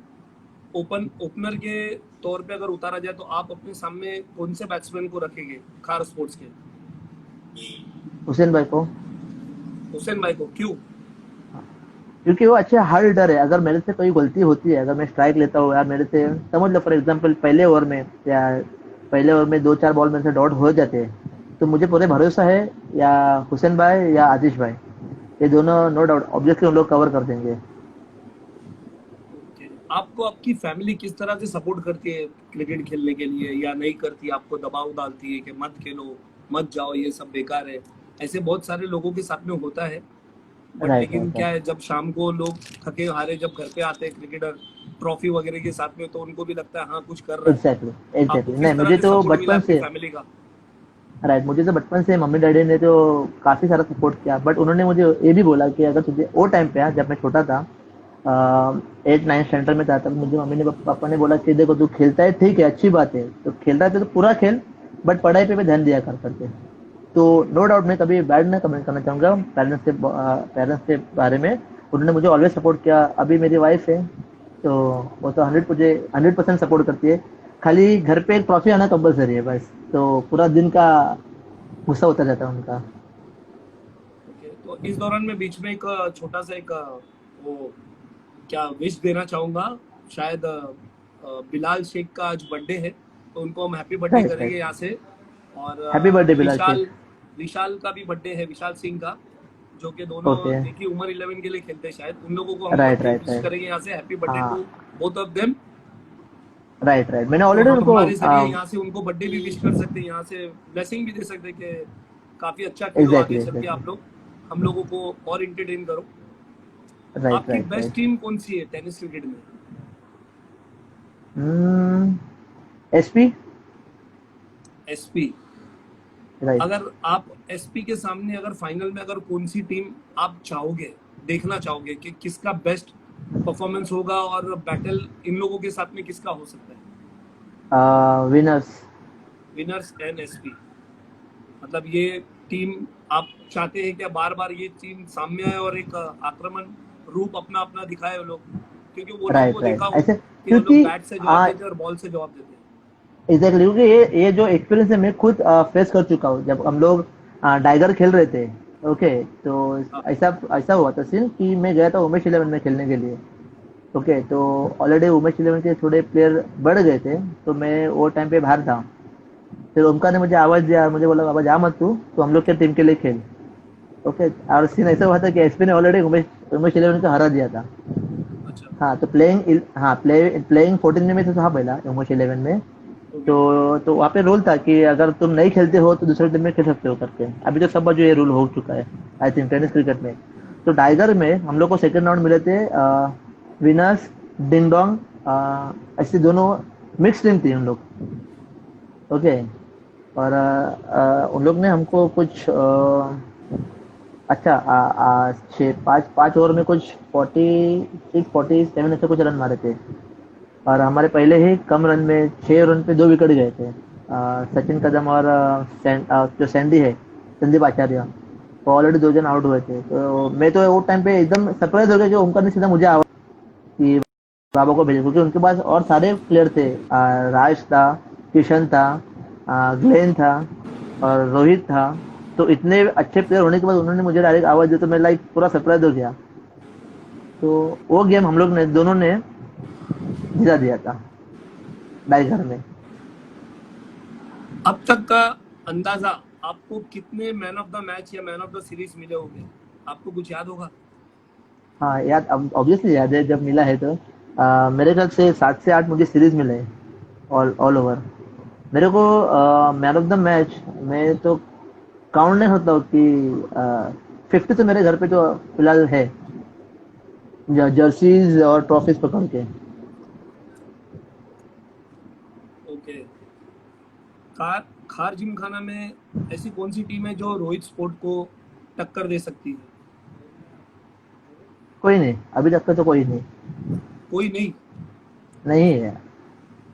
A: ओपनर के तौर पे अगर उतारा जाए तो आप अपने सामने कौन से बैट्समैन को रखेंगे खार स्पोर्ट्स के?
B: हुसैन भाई को।
A: हुसैन भाई को क्यों?
B: क्योंकि वो अच्छे हार्ड हिटर है। अगर मेरे से कोई गलती होती है, अगर मैं स्ट्राइक लेता हूँ या मेरे से समझ लो फॉर एग्जांपल पहले ओवर में 2-4 बॉल मेरे से डॉट हो जाते हैं, तो मुझे पूरे भरोसा है या हुसैन भाई या आतिश भाई, ये दोनों नो डाउट ऑब्वियसली उन लोग कवर कर देंगे।
A: Okay. आपको आपकी फैमिली किस तरह से सपोर्ट करती है क्रिकेट खेलने के लिए, या नहीं करती, आपको दबाव डालती है कि मत खेलो, मत जाओ, ये सब बेकार है? ऐसे बहुत सारे लोगों के साथ में होता है। बट
B: राइट
A: लेकिन
B: राइट
A: क्या
B: राइट।
A: है, जब शाम को लोग थके हारे जब घर पे आते हैं क्रिकेटर ट्रॉफी वगैरह के साथ में, तो उनको भी लगता है हाँ कुछ कर रहा है।
B: एग्जैक्टली
A: आपको
B: एग्जैक्टली। नहीं,
A: किस तरह
B: मुझे
A: से
B: तो
A: सपोर्ट मिला
B: बचपन
A: है अपनी
B: से।
A: फैमिली का?
B: राइट, मुझे तो बचपन से मम्मी डैडी ने तो काफी सारा सपोर्ट किया, बट उन्होंने मुझे ये भी बोला कि अगर तुझे वो टाइम पे जब मैं छोटा था, 8-9 स्टैंडर्ड में था, तब मुझे मम्मी ने पापा ने बोला कि देखो, तू खेलता है ठीक है, अच्छी बात है, तो खेल रहा है तो पूरा खेल, बट पढ़ाई पे भी ध्यान दिया कर करके। तो नो डाउट मैं कभी बैड ना कमेंट करना चाहूंगा पेरेंट्स के बारे में। उन्होंने मुझे ऑलवेज सपोर्ट किया। अभी मेरी वाइफ है, तो वो तो 100% सपोर्ट करती है। खाली घर पे एक ट्रॉफी आना कंपलसरी है बस, तो पूरा दिन का गुस्सा होता जाता है उनका।
A: ओके, तो इस दौरान मैं बीच में एक छोटा सा एक वो क्या विश देना चाहूंगा। शायद बिलाल शेख का आज बर्थडे है, तो उनको हम हैप्पी बर्थडे
B: राइट,
A: करेंगे
B: राइट।
A: यहाँ से। और
B: हैप्पी बर्थडे बिलाल शेख।
A: विशाल विशाल का भी बर्थडे है, विशाल सिंह का, जो कि दोनों
B: ओके।
A: एक ही उमर 11 के लिए खेलते हैं शायद। उन लोगों को हम
B: right,
A: birthday
B: right,
A: wish
B: right.
A: करेंगे यहाँ से, हैप्पी बर्थडे
B: हाँ,
A: to both of them.
B: Right, right. मैंने
A: तो
B: ऑलरेडी
A: हम
B: उनको
A: हमारे जरिए यहाँ से उनको बर्थडे भी विश कर सकते हैं, यहाँ से ब्लेसिंग भी दे सकते हैं कि काफी अच्छा खेलो आगे
B: एग्जैक्टली,
A: चल के
B: एग्जैक्टली।
A: आप लोग, हम लोगों को और इंटरटेन करो।
B: राइट,
A: आपकी
B: राइट,
A: बेस्ट
B: राइट।
A: टीम कौन सी है टेनिस क्रिकेट में?
B: एसपी।
A: एसपी।
B: राइट।
A: अगर आप एसपी के सामने अगर फाइनल में अगर कौन सी टीम आप चाहोगे, देखना चाहोगे कि किसका बेस्ट परफॉर्मेंस होगा और बैटल इन लोगों के साथ में किसका हो सकता है?
B: विनर्स।
A: विनर्स एंड एसपी, मतलब ये टीम आप चाहते हैं कि बार बार ये टीम सामने आए और एक आक्रमण रूप अपना अपना दिखाए वो लोग, क्योंकि वो लोगों को
B: राइट,
A: देखा
B: राइट।
A: हो
B: ऐसे
A: कि वो लोग
B: क्योंकि
A: बैट से जवाब देते हैं और बॉल से जवाब देते हैं।
B: एग्जैक्टली, क्योंकि ये जो एक्सपीरियंस है मैं खुद फेस कर चुका हूँ जब हम लोग टाइगर खेल रहे थे। ओके, तो
A: हाँ,
B: ऐसा ऐसा हुआ था सीन कि मैं गया था उमेश इलेवन में खेलने के लिए। ओके, तो ऑलरेडी उमेश इलेवन के थोड़े प्लेयर बढ़ गए थे, तो मैं वो टाइम पे बाहर था। फिर ओमकार ने मुझे आवाज दिया, मुझे बोला बाबा जा मत तू हम लोग के टीम के लिए खेल। ओके, और सीन ऐसा हुआ था कि एसपी ने ऑलरेडी उमेश उमेश इलेवन को हरा दिया था।
A: अच्छा।
B: हाँ, तो प्लेइंग 14 में तो था पहला उमेश इलेवन में।
A: ओके।
B: तो वहाँ पे रूल था कि अगर तुम नहीं खेलते हो तो दूसरे टीम में खेल सकते हो करके। अभी तो सब जो ये रूल हो चुका है आई थिंक टेनिस क्रिकेट में। तो टाइगर में हम लोग को सेकंड राउंड मिले थे। विनर्स, डिंगडोंग, ऐसे दोनों मिक्स टीम थी उन लोग। ओके, और उन लोग ने हमको कुछ अच्छा छः पाँच पाँच ओवर में कुछ 46 47 ऐसे कुछ रन मारे थे। और हमारे पहले ही कम रन में 6 रन पे 2 विकेट गए थे। सचिन कदम और जो सैंडी है, संदीप आचार्य, वो ऑलरेडी 2 जन आउट हुए थे। तो मैं तो वो टाइम पे एकदम सरप्राइज हो गया कि ओमकार ने सीधा मुझे आवाज कि बाबा को भेजो, क्योंकि उनके पास और सारे प्लेयर थे। राज था, किशन था, ग्लेन था और रोहित था। तो इतने अच्छे प्लेयर होने के बाद उन्होंने मुझे डायरेक्ट आवाज दी, तो मैं लाइक पूरा सरप्राइज हो गया। तो वो गेम हम लोग ने दोनों ने जिता दिया था टाइगर में।
A: अब तक का अंदाजा, आपको कितने मैन ऑफ द मैच या मैन ऑफ द सीरीज मिले होंगे, आपको कुछ याद होगा?
B: हाँ, याद ऑब्वियसली याद है जब मिला है तो। मेरे ख्याल से 7 से 8 मुझे सीरीज मिले हैं ऑल ऑल ओवर। मेरे को मैन ऑफ द मैच मैं तो काउंट नहीं होता हूँ कि 50 तो मेरे घर पे तो फिलहाल है, जर्सीज और ट्रॉफीज पकड़ के।
A: ओके। खार खार जिमखाना में ऐसी कौन सी टीम है जो रोहित स्पोर्ट को टक्कर दे सकती है?
B: कोई नहीं, अभी तक का तो कोई नहीं।
A: कोई नहीं।
B: नहीं है,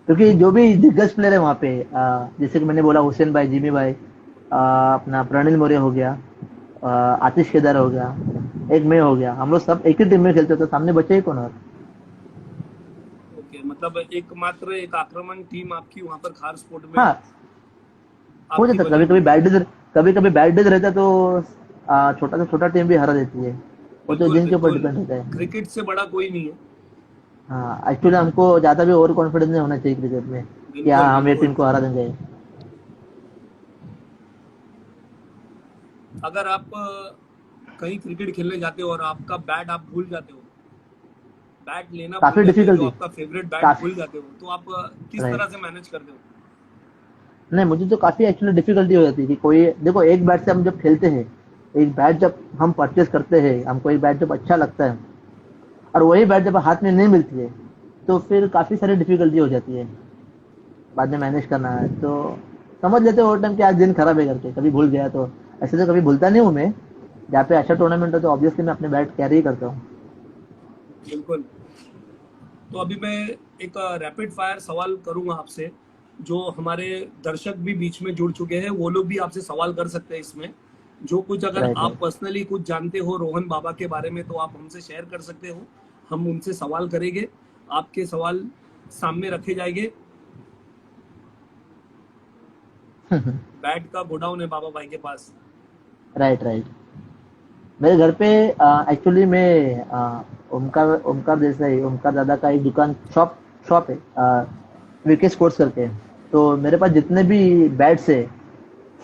B: क्योंकि जो भी दिग्गज प्लेयर है वहाँ पे, जैसे कि मैंने बोला हुसैन भाई, जिमी भाई, अपना प्रणिल मौर्य हो गया, आतिश केदार हो गया, एक मैं हो गया, हम लोग सब एक ही टीम में खेलते, तो सामने बचे ही कौन और।
A: ओके, मतलब एकमात्र एक आक्रमण टीम आपकी वहां पर खार स्पोर्ट में
B: हाँ, हो
A: आपकी
B: जाता
A: बनी
B: कभी कभी
A: हुई है।
B: बैड डेज, कभी कभी बैड डेज रहता है, तो छोटा से छोटा टीम भी हरा देती है। वो तो
A: बिल्कुल
B: दिन के ऊपर
A: बिल्कुल,
B: डिपेंड होता है।
A: क्रिकेट से बड़ा कोई नहीं है।
B: हाँ, एक्चुअली हमको ज्यादा भी ओवर कॉन्फिडेंस नहीं होना चाहिए क्रिकेट में कि
A: बिल्कुल
B: हाँ हम ये टीम
A: बिल्कुल।
B: को हरा देंगे।
A: अगर आप कहीं क्रिकेट खेलने जाते हो और आपका बैट आप भूल जाते हो, बैट लेना भूल
B: काफी
A: जाते हो, जो
B: डिफिकल्टी।
A: आपका फेवरेट बैट
B: काफी।
A: भूल जाते हो, तो आप किस तरह
B: राइट।
A: से मैनेज करते हो?
B: नहीं, मुझे तो काफी एक्चुअली डिफिकल्टी हो जाती है कि कोई देखो, एक बैट से हम जब खेलते हैं, एक बैट जब हम परचेज करते हैं, हमको एक बैट जब अच्छा लगता है और वही बैट जब हाथ में नहीं मिलती है, तो फिर काफी सारी डिफिकल्टी हो जाती है बाद में मैनेज करना है। तो समझ लेते हो वो टाइम कि आज दिन खराब है करके, कभी भूल गया तो। ऐसे तो कभी भूलता नहीं हूँ मैं, जहाँ पे अच्छा टूर्नामेंट हो तो ऑब्वियसली मैं अपने बैट कैरी करता हूँ।
A: बिल्कुल। तो अभी मैं एक रैपिड फायर सवाल करूंगा आपसे, जो हमारे दर्शक भी बीच में जुड़ चुके हैं, वो लोग भी आपसे सवाल कर सकते हैं इसमें। जो कुछ अगर
B: राइट
A: आप
B: राइट।
A: पर्सनली कुछ जानते हो रोहन बाबा के बारे में तो आप हमसे शेयर कर सकते हो, हम उनसे सवाल करेंगे, आपके सवाल सामने रखे जाएंगे। बैट का गोडाउन है बाबा भाई के पास।
B: Right right. मेरे घर पे एक्चुअली मैं ओमकार ओमकार देसाई, ओमकार दादा का एक दुकान शॉप शॉप है, वीके स्पोर्ट्स करके। तो मेरे पास जितने भी बैट्स है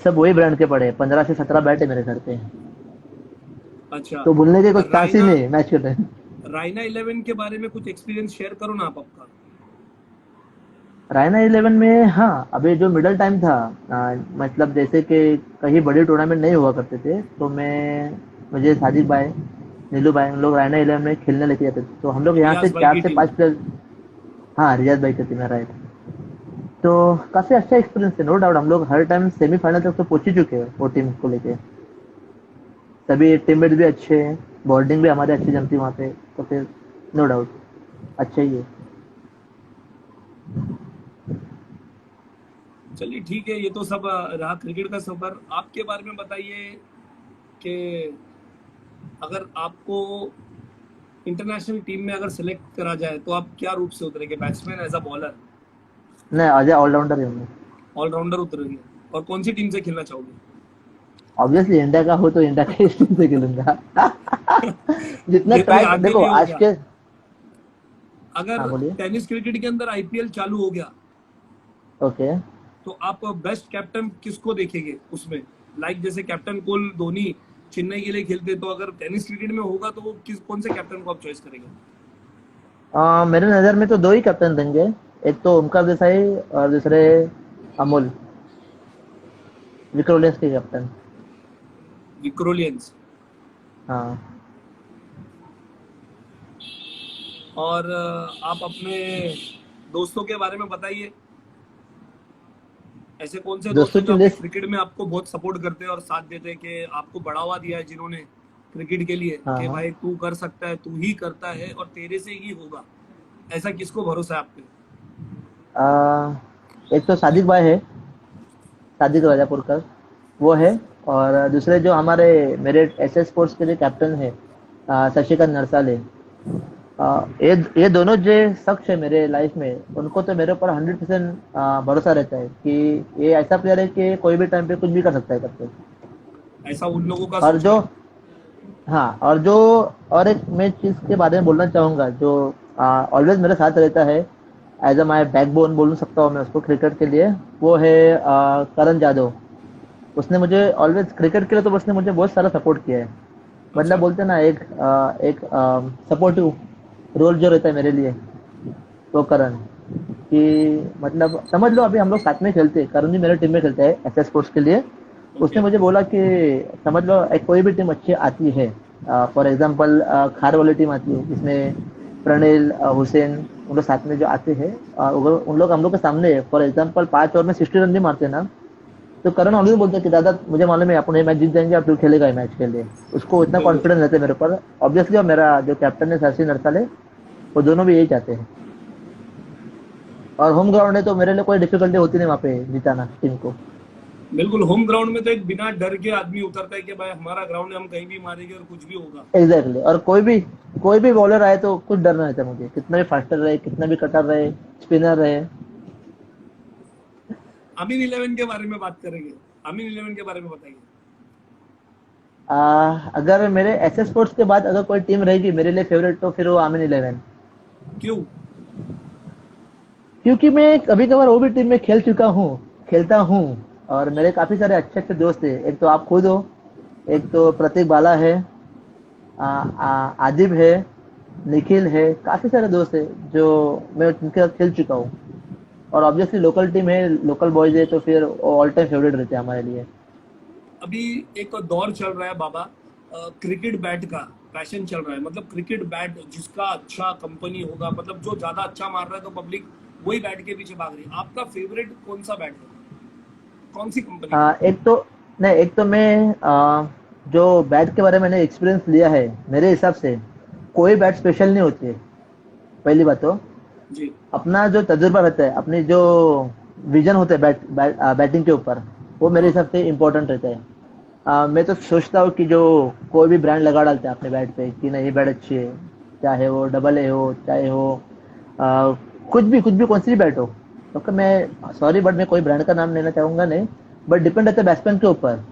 B: सब वही ब्रांड के पड़े हैं, 15 से 17 बैट है मेरे घर पे।
A: अच्छा।
B: तो बोलने के कुछ चांस ही
A: रायना,
B: नहीं है मैच के टाइम।
A: रायना 11 के बारे में कुछ एक्सपीरियंस शेयर करो ना आप आपका।
B: रायना 11 में हाँ, अभी जो मिडल टाइम था, मतलब जैसे कि कहीं बड़े टूर्नामेंट नहीं हुआ करते थे तो मैं मुझे साजिद भाई, नीलू भाई, हम लोग रायना 11 में खेलने लेके जाते थे। तो हम लोग यहाँ से
A: रियाज भाई
B: चार
A: की
B: से
A: टीम।
B: पांच प्लेयर। हाँ, रियाज भाई की टीम है, राइट। तो काफी अच्छा एक्सपीरियंस है, नो डाउट। हम लोग हर टाइम सेमीफाइनल तक तो पहुंच ही चुके हैं वो टीम को लेके। सभी टीममेट भी अच्छे हैं, बॉन्डिंग भी हमारी अच्छी जमती वहाँ पे। तो फिर नो डाउट अच्छा ही है।
A: चलिए ठीक है, ये तो सब रहा क्रिकेट का सफर। आपके बारे में बताइए कि अगर आपको इंटरनेशनल टीम में अगर सिलेक्ट करा जाए तो आप क्या रूप से उतरेंगे, बैट्समैन एज अ बॉलर,
B: नहीं, अजय ऑलराउंडर है हम लोग।
A: ऑलराउंडर उतरेंगे? और कौन सी टीम से खेलना चाहोगे?
B: ऑब्वियसली इंडिया का हो तो इंडिया के टीम से खेलूंगा। जितना
A: ये तो
B: ट्राई
A: यहाँ के
B: देखो
A: लिए हो
B: आज
A: गया।
B: के।
A: अगर
B: हाँ बोलिए।
A: टेनिस क्रिकेट के अंदर आईपीएल चालू हो गया
B: ओके।
A: तो आप बेस्ट कैप्टन किसको देखेंगे उसमें? लाइक जैसे कैप्टन कूल धोनी चेन्नई के लिए खेलते, तो अगर टेनिस क्रिकेट में होगा तो वो किस कौन से कैप्टन को आप चॉइस करेंगे?
B: मेरे नज़र में तो दो ही कैप्टन देंगे। एक तो ओमकार देसाई और दूसरे अमोल विक्रोलियंस के कैप्टन।
A: विक्रोलियंस।
B: हाँ।
A: और आप अपने दोस्तों के बारे में बताइए, ऐसे कौन से दोस्त
B: दोस्तों
A: हैं जो
B: की
A: आपके
B: लिस्ट।
A: क्रिकेट में आपको बहुत सपोर्ट करते हैं और साथ देते हैं, कि आपको बढ़ावा दिया है जिन्होंने क्रिकेट के लिए,
B: हाँ
A: कि
B: हाँ।
A: भाई तू कर सकता है, तू ही करता है और तेरे से ही होगा, ऐसा किसको भरोसा है आप पे?
B: आ, एक तो सादिक भाई है, सादिक राजापुरकर, वो है। और दूसरे जो हमारे मेरे एसएस स्पोर्ट्स के लिए कैप्टन है, शशिकांत नरसाले। ये दोनों जो शख्स है मेरे लाइफ में, उनको तो मेरे ऊपर 100% भरोसा रहता है कि ये ऐसा प्लेयर है कि कोई भी टाइम पे कुछ भी कर सकता है करके।
A: ऐसा उन लोगों का
B: और
A: सोचना
B: जो
A: है।
B: हाँ, और जो और एक मैं चीज के बारे में बोलना चाहूंगा जो ऑलवेज मेरे साथ रहता है, एज अ माई बैकबोन बोल सकता हूँ मैं उसको क्रिकेट के लिए। वो है करण जादव। उसने मुझे ऑलवेज क्रिकेट के लिए तो उसने मुझे बहुत सारा सपोर्ट किया है। मतलब
A: अच्छा।
B: बोलते हैं ना, एक सपोर्टिव रोल जो रहता है मेरे लिए, वो करण। कि मतलब समझ लो अभी हम लोग साथ में खेलते हैं, करण जी मेरे टीम में खेलते हैं एसएस स्पोर्ट्स के लिए।
A: ओके।
B: उसने मुझे बोला कि समझ लो एक कोई भी टीम अच्छी आती है, फॉर एग्जांपल खार वाली टीम आती है जिसमें प्रणील, हुसैन, उन लोग साथ में जो आते हैं, उन लोग हम लोग के सामने फॉर एग्जांपल 5 ओवर में 60 रन भी मारते हैं ना, तो करण ऑलवेज बोलते हैं कि दादा मुझे मालूम है अपन ये मैच जीत जाएंगे, अब तू खेलेगा ये मैच के लिए। उसको इतना
A: बिल्कुल।
B: कॉन्फिडेंस रहता है मेरे ऊपर ऑब्वियसली। और मेरा जो कैप्टन है शशि नरसाले, वो दोनों भी यही चाहते हैं। और होम ग्राउंड है तो मेरे लिए कोई डिफिकल्टी होती नहीं वहाँ पे जिताना टीम को।
A: बिल्कुल, होम ग्राउंड में तो एक बिना डर के आदमी उतरता है कि भाई हमारा ग्राउंड है, हम कहीं भी मारेंगे और कुछ भी होगा।
B: Exactly exactly। और कोई भी बॉलर आए तो कुछ डर नहीं रहता मुझे, कितना भी फास्टर रहे, कितना भी कटर रहे, स्पिनर रहे।
A: अमीन 11 के बारे में बात करेंगे, अमीन 11 के बारे में बताइए।
B: अगर मेरे एसएस स्पोर्ट्स के बाद अगर कोई टीम रहेगी मेरे लिए फेवरेट तो फिर वो आमिन 11।
A: क्यों?
B: क्योंकि मैं कभी कभार वो भी टीम में खेल चुका हूँ, खेलता हूँ। और मेरे काफी सारे अच्छे अच्छे दोस्त हैं। एक तो आप खुद हो, एक तो प्रतीक बाला है, आदिब है, निखिल है, काफी सारे दोस्त है जो मैं उनके साथ खेल चुका हूँ। और ऑब्वियसली लोकल टीम है, लोकल बॉयज है, तो फिर ऑल टाइम फेवरेट रहते हैं हमारे लिए।
A: अभी एक दौर चल रहा है बाबा, क्रिकेट बैट का फैशन चल रहा है, मतलब क्रिकेट बैट जिसका अच्छा कंपनी होगा, मतलब जो ज्यादा अच्छा मार रहा है तो पब्लिक वही बैट के पीछे भाग रही है। आपका फेवरेट कौन सा बैट है, कौन सी कंपनी का?
B: एक तो नहीं, एक तो मैं जो बैट के बारे में मैंने एक्सपीरियंस लिया है, मेरे हिसाब से कोई बैट स्पेशल नहीं होती है। पहली बात तो
A: जी।
B: अपना जो तजुर्बा रहता है, अपनी जो विजन होता है बैटिंग के ऊपर, वो मेरे
A: हाँ।
B: हिसाब से इम्पोर्टेंट रहता है। मैं तो सोचता हूँ कि जो कोई भी ब्रांड लगा डालते हैं अपने बैट पे कि नहीं ये बैट अच्छी है, चाहे वो डबल ए हो, चाहे हो आ, कुछ भी कौन सी भी बैट हो। तो मैं सॉरी बट मैं कोई ब्रांड का नाम लेना चाहूंगा नहीं, बट डिपेंड रहता है बैट्समैन के ऊपर।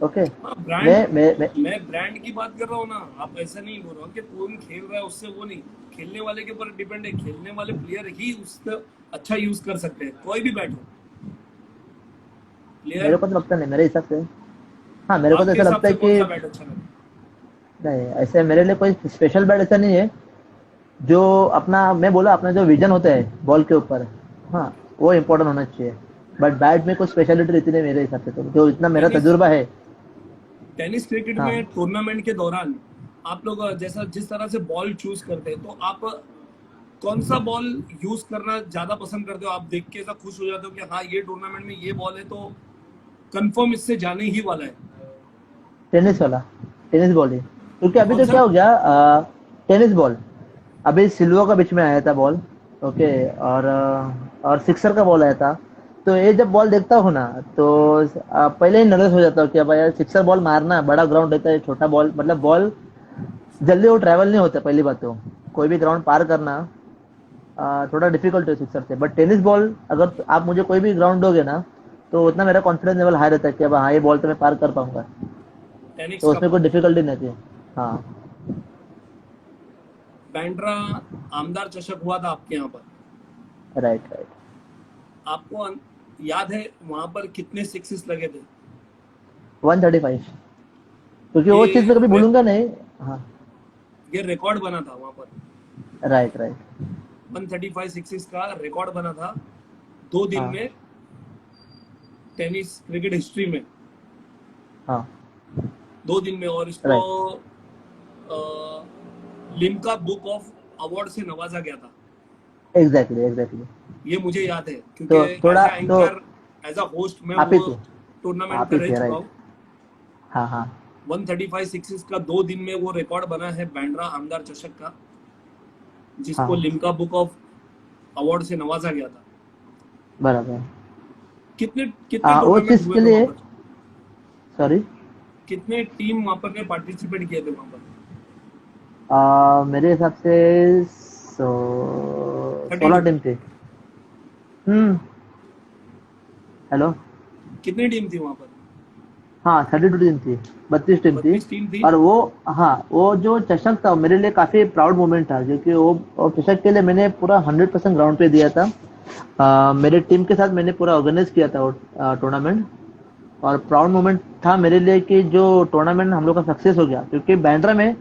B: ओके।
A: हाँ ब्रांड,
B: मैं
A: मैं ब्रांड की बात कर रहा हूँ ना, आप ऐसा नहीं बोल रहा हूँ कि कौन खेल रहा है उससे वो नहीं, खेलने वाले के ऊपर डिपेंड है, खेलने वाले प्लेयर ही उसका अच्छा यूज कर सकते हैं, कोई भी बैट हो
B: मेरे
A: प्लेयर।
B: को तो लगता नहीं मेरे हिसाब से। हाँ, मेरे को तो
A: आपके
B: ऐसा
A: हिसाब
B: लगता है
A: से कौन
B: कि
A: सा बैट अच्छा लगा?
B: नहीं, ऐसे मेरे लिए कोई स्पेशल बैट ऐसा नहीं है। जो अपना मैं बोला अपना जो विजन होता है बॉल के ऊपर, हाँ, वो इम्पोर्टेंट होना चाहिए। बट बैट में कोई स्पेशलिटी रहती नहीं मेरे हिसाब से, तो जो इतना मेरा
A: टेनिस,
B: तजुर्बा है।
A: टेनिस क्रिकेट
B: हाँ,
A: में टूर्नामेंट के दौरान आप लोग जैसा जिस तरह से बॉल चूज करते हैं, तो आप कौन सा बॉल यूज करना ज्यादा पसंद करते हो? आप देख के ऐसा खुश हो जाते हो कि हाँ ये टूर्नामेंट में ये बॉल है तो कंफर्म इससे जाने ही वाला है?
B: टेनिस वाला, टेनिस बॉल ही, क्योंकि अभी
A: कौन
B: तो
A: सा?
B: क्या हो गया, टेनिस बॉल अभी सिल्वर का बीच में आया था बॉल। ओके। और सिक्सर का बॉल आया था। तो ये जब बॉल देखता हूँ ना, तो पहले ही नर्वस हो जाता हूँ कि अब यार सिक्सर बॉल मारना, बड़ा ग्राउंड रहता है, छोटा बॉल मतलब बॉल जल्दी वो ट्रैवल नहीं होता। पहली बात तो कोई भी ग्राउंड पार करना थोड़ा डिफिकल्ट है सिक्सर से। बट टेनिस बॉल अगर आप मुझे कोई भी ग्राउंड दोगे ना, तो उतना मेरा कॉन्फिडेंस लेवल हाई रहता है कि अब हाँ ये बॉल तो मैं पार कर पाऊंगा।
A: टेनिस
B: तो
A: का
B: उसमें कोई
A: बॉल
B: डिफिकल्टी नहीं थी। हाँ।
A: बैंड्रा आमदार चषक हुआ था आपके यहाँ पर,
B: राइट, राइट।
A: आपको याद है वहां पर कितने सिक्सेस लगे थे?
B: 135, क्योंकि वो चीज
A: ये
B: मैं कभी भूलूंगा नहीं। हाँ।
A: ये रिकॉर्ड बना था वहां पर,
B: राइट, राइट।
A: 135 सिक्सेस का रिकॉर्ड बना था 2 दिन
B: हाँ,
A: में, टेनिस क्रिकेट हिस्ट्री में,
B: हाँ।
A: 2 दिन में। और इसको
B: right.
A: Limca book of award से नवाजा गया था।
B: Exactly, exactly.
A: ये मुझे याद है क्योंकि
B: तो
A: एज
B: थोड़ा
A: ए
B: तो
A: एंकर, एज अ होस्ट मैं
B: आप ही
A: वो
B: थे।
A: टूर्नामेंट
B: आप
A: का
B: ही
A: रह
B: थे,
A: चुका
B: राइट।
A: हूँ।
B: हाँ, हाँ।
A: 135 सिक्सेस का 2 दिन में वो रिकॉर्ड बना है बैंड्रा आमदार चषक का, जिसको
B: हाँ,
A: लिम्का बुक ऑफ अवार्ड से नवाजा गया था।
B: बराबर।
A: कितने कितने
B: वो
A: टूर्नामेंट
B: चीज
A: हुए
B: के
A: थे वहां
B: लिए
A: पर?
B: सॉरी।
A: कितने टीम वहां पर ने पार्टिसिपेट किए थे वहां पर?
B: मेरे हिसाब से 16
A: 32?
B: टीम थी। हम्म। हेलो।
A: कितनी टीम थी वहां पर?
B: हाँ, 32 टीम थी। 32 टीम थी।
A: 32 टीम थी।
B: और वो, हाँ, वो जो चषक था मेरे लिए काफी प्राउड मोमेंट था, क्योंकि वो चषक के लिए मैंने पूरा 100% ग्राउंड पे दिया था। मेरे टीम के साथ मैंने पूरा ऑर्गेनाइज किया था वो टूर्नामेंट। और प्राउड मोमेंट था मेरे लिए कि जो टूर्नामेंट हम लोग का सक्सेस हो गया, क्योंकि बैंड्रा में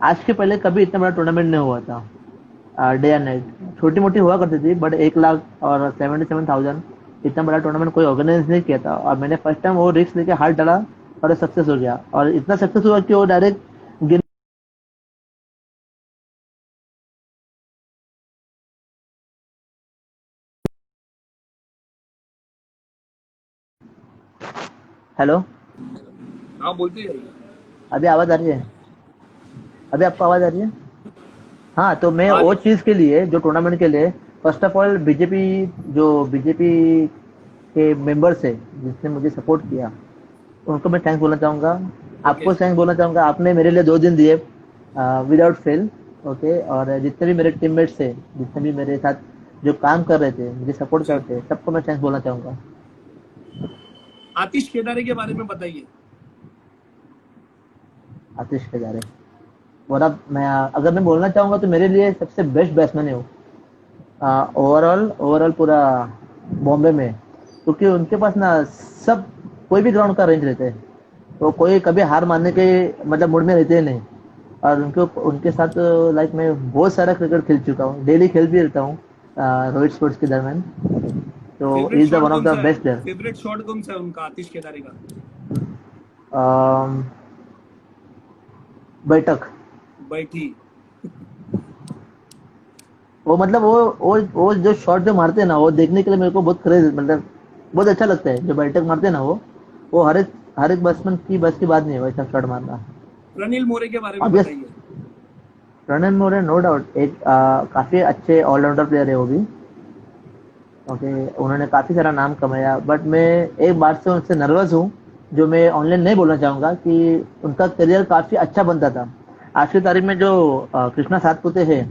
B: आज के पहले कभी इतना बड़ा टूर्नामेंट नहीं हुआ था। डे एंड नाइट छोटी मोटी हुआ करती थी, बट 1 लाख और 77,000 इतना बड़ा टूर्नामेंट कोई ऑर्गेनाइज नहीं किया था। और मैंने फर्स्ट टाइम वो रिस्क लेके हाथ डाला, और सक्सेस हो गया। और इतना सक्सेस हुआ कि वो डायरेक्ट गिन। हेलो।
A: हाँ बोलते जाइए।
B: अभी आवाज आ रही है? अभी आपको आवाज आ रही है? हाँ, तो मैं
A: आ
B: वो
A: रही है।
B: चीज के लिए जो टूर्नामेंट के लिए फर्स्ट ऑफ ऑल बीजेपी, जो बीजेपी के मेंबर्स है जिसने मुझे सपोर्ट किया, उनको मैं थैंक्स बोलना चाहूंगा।
A: ओके।
B: आपको थैंक्स बोलना चाहूंगा, आपने मेरे लिए 2 दिन दिए विदाउट फेल। ओके। और जितने भी मेरे टीममेट्स थे, जितने भी मेरे साथ जो काम कर रहे थे, मुझे सपोर्ट
A: जी,
B: करते, सबको मैं थैंक्स बोलना चाहूंगा।
A: आतिश केदारे के बारे में बताइए।
B: आतिश खजारे, और अब मैं अगर मैं बोलना चाहूंगा तो मेरे लिए सबसे बेस्ट बैट्समैन है वो, ओवरऑल ओवरऑल पूरा बॉम्बे में। क्योंकि उनके पास ना सब, कोई भी ग्राउंड का रेंज रहते हैं। तो कोई कभी हार मानने के मतलब मूड में रहते ही नहीं। और उनके उनके साथ लाइक मैं बहुत सारा क्रिकेट खेल चुका हूँ, डेली खेल भी रहता हूँ रोहित स्पोर्ट्स के दरमियान। तो
A: favourite
B: is the
A: shot
B: one of
A: कौन
B: द
A: सा है?
B: Best player.
A: फेवरेट शॉट कौन सा है उनका, आतिश केदारे का?
B: बैठक।
A: बैठी।
B: वो मतलब वो जो शॉट जो मारते हैं ना, वो देखने के लिए मेरे को बहुत क्रेज, मतलब बहुत अच्छा लगता है। जो बैठक मारते हैं ना, वो हर एक बैट्समैन की बस की बात नहीं है वैसा शॉट मारना।
A: प्रनिल मोरे के बारे में
B: ऑब्वियस,
A: बताइए।
B: रणन मोरे नो डाउट एक काफी अच्छे ऑलराउंडर प्लेयर है वो भी। ओके। उन्होंने काफी सारा नाम कमाया, बट मैं एक बात से उनसे नर्वस हूँ जो मैं ऑनलाइन नहीं बोलना चाहूंगा कि उनका करियर काफी अच्छा बनता था। आज की तारीख में जो कृष्णा सातपुते हैं,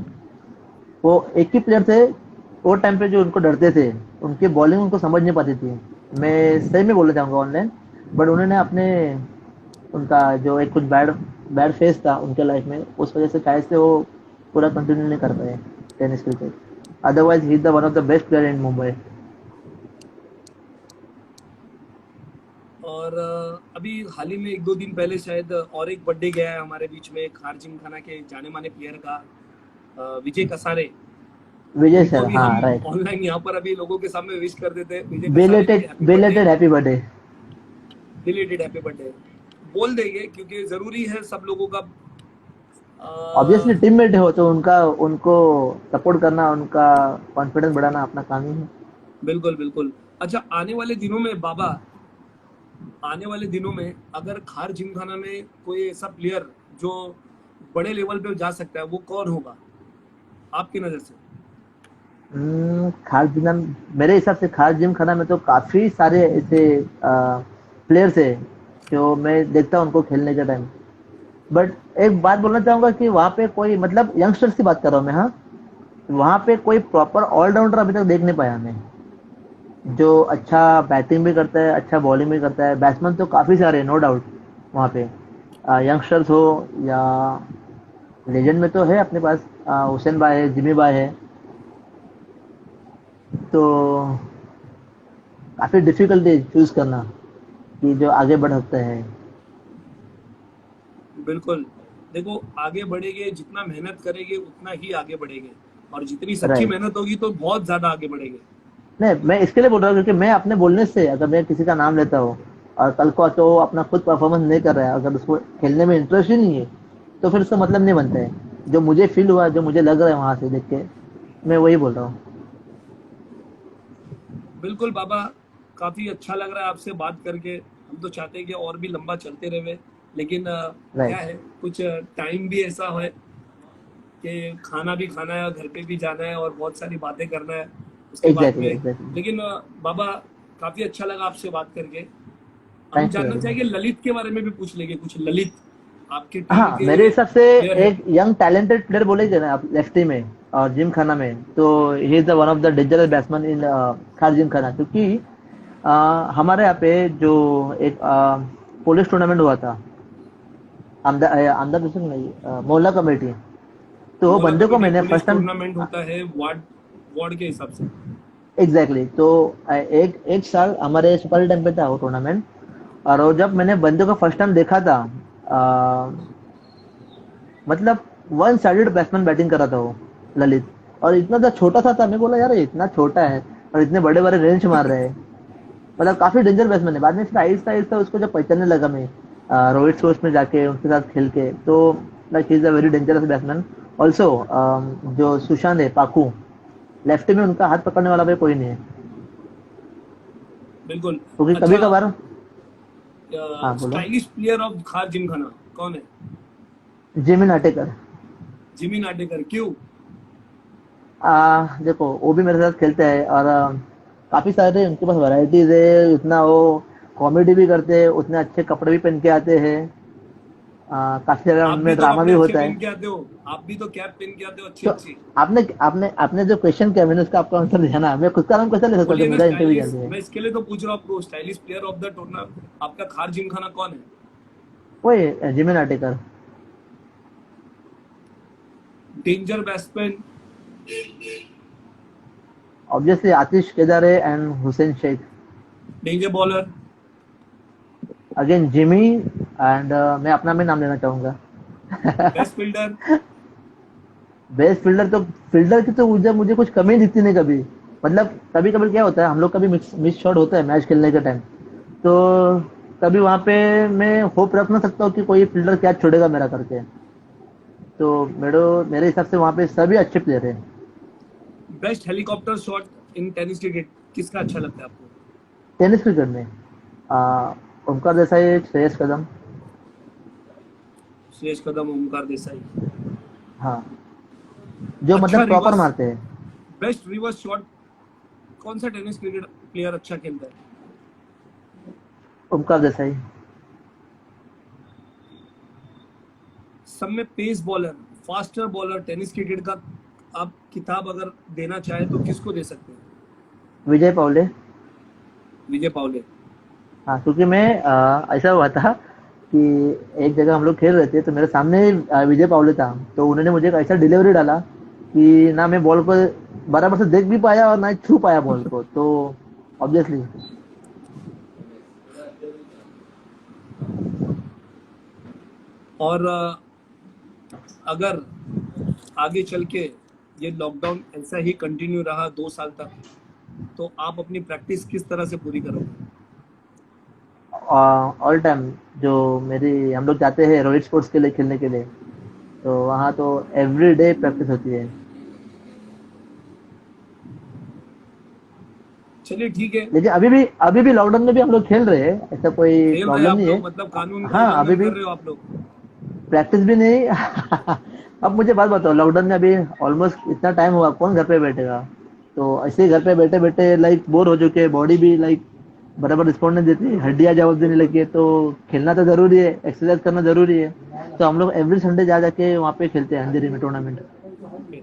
B: वो एक ही प्लेयर थे। वो टाइम पे जो उनको डरते थे, उनकी बॉलिंग उनको समझ नहीं पाती थी। मैं सही में बोलना चाहूंगा ऑनलाइन, बट उन्होंने अपने उनका जो एक कुछ बैड बैड फेस था उनके लाइफ में, उस वजह से शायद से वो पूरा कंटिन्यू नहीं कर पाए tennis cricket. Otherwise he is the one of the best player in Mumbai.
A: और अभी हाल ही में एक दो दिन पहले शायद और एक बर्थडे गया है हमारे बीच में, खार जिमखाना के जाने माने प्लेयर का, विजय कसारे।
B: विजय
A: उनको
B: सर,
A: भी
B: हाँ
A: हम
B: राइट।
A: ऑनलाइन यहाँ पर अभी लोगों के सामने विश कर देते हैं, Vijay Kasare ji
B: belated
A: happy birthday,
B: belated happy birthday.
A: Belated happy birthday बोल देंगे क्योंकि जरूरी है सब लोगों का।
B: ऑब्वियसली
A: अ,
B: टीममेट हो तो उनका उनको सपोर्ट करना, उनका कॉन्फिडेंस बढ़ाना अपना काम ही है।
A: बिल्कुल बिल्कुल। अच्छा, आने वाले दिनों में बाबा, आने वाले दिनों में अगर खार जिमखाना में कोई ऐसा प्लेयर जो बड़े लेवल पे जा सकता है, वो कौन होगा आपकी नजर से?
B: खास जिम, मेरे हिसाब से खास जिम खाना में तो काफी सारे ऐसे प्लेयर्स है जो मैं देखता हूँ उनको खेलने के टाइम। बट एक बात बोलना चाहूंगा कि वहाँ पे कोई, मतलब यंगस्टर्स की बात कर रहा हूँ मैं, हाँ। वहाँ पे कोई प्रॉपर ऑलराउंडर अभी तक देख नहीं पाया मैं, जो अच्छा बैटिंग भी करता है, अच्छा बॉलिंग भी करता है। बैट्समैन तो काफी सारे नो डाउट वहाँ पे, यंगस्टर्स हो या लेजेंड में तो है अपने पास, हुसैन भाई है, जिमी भाई है। तो काफी डिफिकल्ट है चूज करना कि जो आगे बढ़ सकते हैं।
A: बिल्कुल। देखो, आगे बढ़ेंगे, जितना मेहनत करेंगे उतना ही आगे बढ़ेंगे, और जितनी सच्ची
B: राइट।
A: मेहनत होगी तो बहुत ज्यादा आगे बढ़ेंगे।
B: नहीं, मैं इसके लिए बोल रहा हूँ क्योंकि मैं अपने बोलने से, अगर मैं किसी का नाम लेता हूँ और कल को तो वो अपना खुद परफॉर्मेंस नहीं कर रहा है, अगर उसको खेलने में इंटरेस्ट ही नहीं है, तो फिर उसका मतलब नहीं बनता है। जो मुझे फील हुआ, जो मुझे लग रहा है वहां से देख के, मैं वही बोल रहा हूँ।
A: बिल्कुल बाबा, काफी अच्छा लग रहा है आपसे बात करके। हम तो चाहते हैं कि और भी लंबा चलते रहे, लेकिन क्या
B: राइट।
A: है, कुछ टाइम भी ऐसा है कि खाना भी खाना है, घर पे भी जाना है, और बहुत सारी बातें करना है उसके बाद
B: एग्जैक्टली
A: में।
B: एग्जैक्टली।
A: लेकिन बाबा, काफी अच्छा लगा आपसे बात करके। हम
B: थैंक यू
A: जानना
B: वेरी
A: चाहेंगे,
B: मच।
A: ललित के बारे में भी पूछ लेंगे कुछ। ललित आपके टीम
B: हाँ,
A: के
B: मेरे हिसाब से
A: प्लेयर है।
B: एक यंग टैलेंटेड प्लेयर बोलेंगे ना आप लेफ्टी में और जिम खाना में, तो he is the one of the dangerous batsman इन खार जिम खाना। क्योंकि अ, हमारे यहाँ पे जो एक पुलिस टूर्नामेंट हुआ था, आमदा डिस्ट्रिक्ट नहीं, मोहल्ला कमेटी, तो वो
A: मोहल्ला
B: बंदे को
A: कमेटी
B: मैंने
A: पुलिस
B: फर्स्ट टाइम।
A: टूर्नामेंट होता है वार्ड वार्ड के हिसाब से।
B: एग्जैक्टली। तो एक एक साल हमारे सुपारी टाइम पे था वो टूर्नामेंट। और वो जब मैंने बंदे को फर्स्ट टाइम देखा था, मतलब वन साइडेड बैट्समैन बैटिंग कर रहा था वो, ललित। और इतना सा छोटा सा था, मैं बोला यार ये इतना छोटा है और इतने बड़े बड़े रेंज मार रहे हैं। मतलब काफी डेंजर बैट्समैन है। बाद में फिर आहिस्ता आहिस्ता उसको जब पहचानने लगा मैं, रोहित सोर्स में जाके उनके साथ खेल के, तो like he is a very dangerous batsman. Also जो सुशांत है पाकू, लेफ्ट में उनका हाथ पकड़ने वाला भी कोई नहीं है।
A: बिल्कुल।
B: क्योंकि कभी
A: अच्छा,
B: कभार। हाँ बोलो।
A: स्टाइलिश प्लेयर ऑफ खार जिमखाना कौन है?
B: Jimin attacker.
A: जिमी नाटेकर, क्यों?
B: देखो वो भी मेरे साथ खेलते हैं और काफी सारे उनके पास वैरायटीज है। उतना वो कॉमेडी भी करते हैं, उतने अच्छे कपड़े भी पहन के आते हैं। काफी जगह
A: आप भी
B: उनमें
A: तो
B: ड्रामा
A: कपड़े
B: भी
A: अच्छे
B: होता है।
A: पहन के आते हो, आप भी तो कैप पहन के आते हो अच्छी
B: तो
A: अच्छी।
B: आपने आपने आपने जो क्वेश्चन किया, मैंने उसका आपका आंसर दिया ना। मैं खुद का नाम कैसे ले सकता हूँ
A: बोलिए
B: जब
A: ना
B: मेरा इंटरव्यू
A: स्टाइलिश,
B: जाती है।
A: मैं इसके लिए तो पूछ रहा हूँ आपको, स्टाइलिश प्लेयर ऑफ द टूर्ना आपका खार जिमखाना कौन है?
B: वही Jimin Atekar.
A: Danger batsman?
B: Obviously Atish Kedare and Hussain Shaikh.
A: Danger bowler?
B: Again Jimmy and मैं अपना भी नाम लेना चाहूंगा।
A: Best fielder?
B: बेस्ट फील्डर तो, फील्डर की तो मुझे मुझे कुछ कमी दिखती नहीं कभी। मतलब कभी कभी क्या होता है, हम लोग कभी मिस मिस शॉट होता है मैच खेलने के टाइम, तो कभी वहां पे मैं होप रख ना सकता हूँ कि कोई फील्डर कैच छोड़ेगा मेरा करके। तो मेरे मेरे हिसाब से वहां पे सभी अच्छे प्लेयर हैं।
A: Best helicopter shot in tennis cricket किसका अच्छा लगता है आपको?
B: टेनिस क्रिकेट में ओमकार देसाई, श्रेयस कदम।
A: सुरेश कदम, ओमकार देसाई।
B: हाँ, जो
A: अच्छा,
B: मतलब प्रॉपर
A: रिवर्स,
B: मारते हैं।
A: बेस्ट रिवर्स शॉट कौन सा टेनिस क्रिकेट प्लेयर अच्छा खेलता है?
B: ओमकार देसाई।
A: सब में pace bowler, faster bowler tennis cricket का आप किताब अगर देना चाहे तो किसको दे सकते हैं?
B: विजय पावले।
A: विजय पावले।
B: हाँ, क्योंकि मैं ऐसा हुआ था कि एक जगह हम लोग खेल रहे थे तो मेरे सामने विजय पावले था, तो उन्होंने मुझे एक ऐसा डिलीवरी डाला कि ना मैं बॉल को बराबर से देख भी पाया और ना ही छू पाया बॉल को, तो ऑब्वियसली।
A: और अगर आगे चल के ये लॉकडाउन ऐसा ही कंटिन्यू रहा 2 साल तक, तो आप अपनी प्रैक्टिस किस तरह से पूरी करोगे?
B: ऑल टाइम जो मेरी हम लोग जाते हैं रोहित स्पोर्ट्स के लिए खेलने के लिए, तो वहाँ तो एवरी डे प्रैक्टिस होती है।
A: चलिए ठीक है।
B: लेकिन अभी भी लॉकडाउन में भी हम लोग खेल रहे हैं, ऐसा कोई
A: खेल रहे हैं
B: प्रॉब्लम
A: आप
B: नहीं है।
A: लोग, मतलब कानून का
B: हाँ, अभी
A: उल्लंघन
B: भी
A: कर रहे हो आप लोग?
B: प्रैक्टिस भी नहीं। अब मुझे बात बताओ, लॉकडाउन में अभी ऑलमोस्ट इतना टाइम हुआ, कौन घर पे बैठेगा? तो ऐसे ही घर पे बैठे बैठे लाइक बोर हो चुके हैं, बॉडी भी लाइक बराबर रिस्पॉन्ड नहीं देती, हड्डियां जवाब देने लगी है, तो खेलना तो जरूरी है, एक्सरसाइज करना जरूरी है। तो हम लोग एवरी संडे जा जाके वहाँ पे खेलते हैं अंधेरी में टूर्नामेंट।
A: ओके।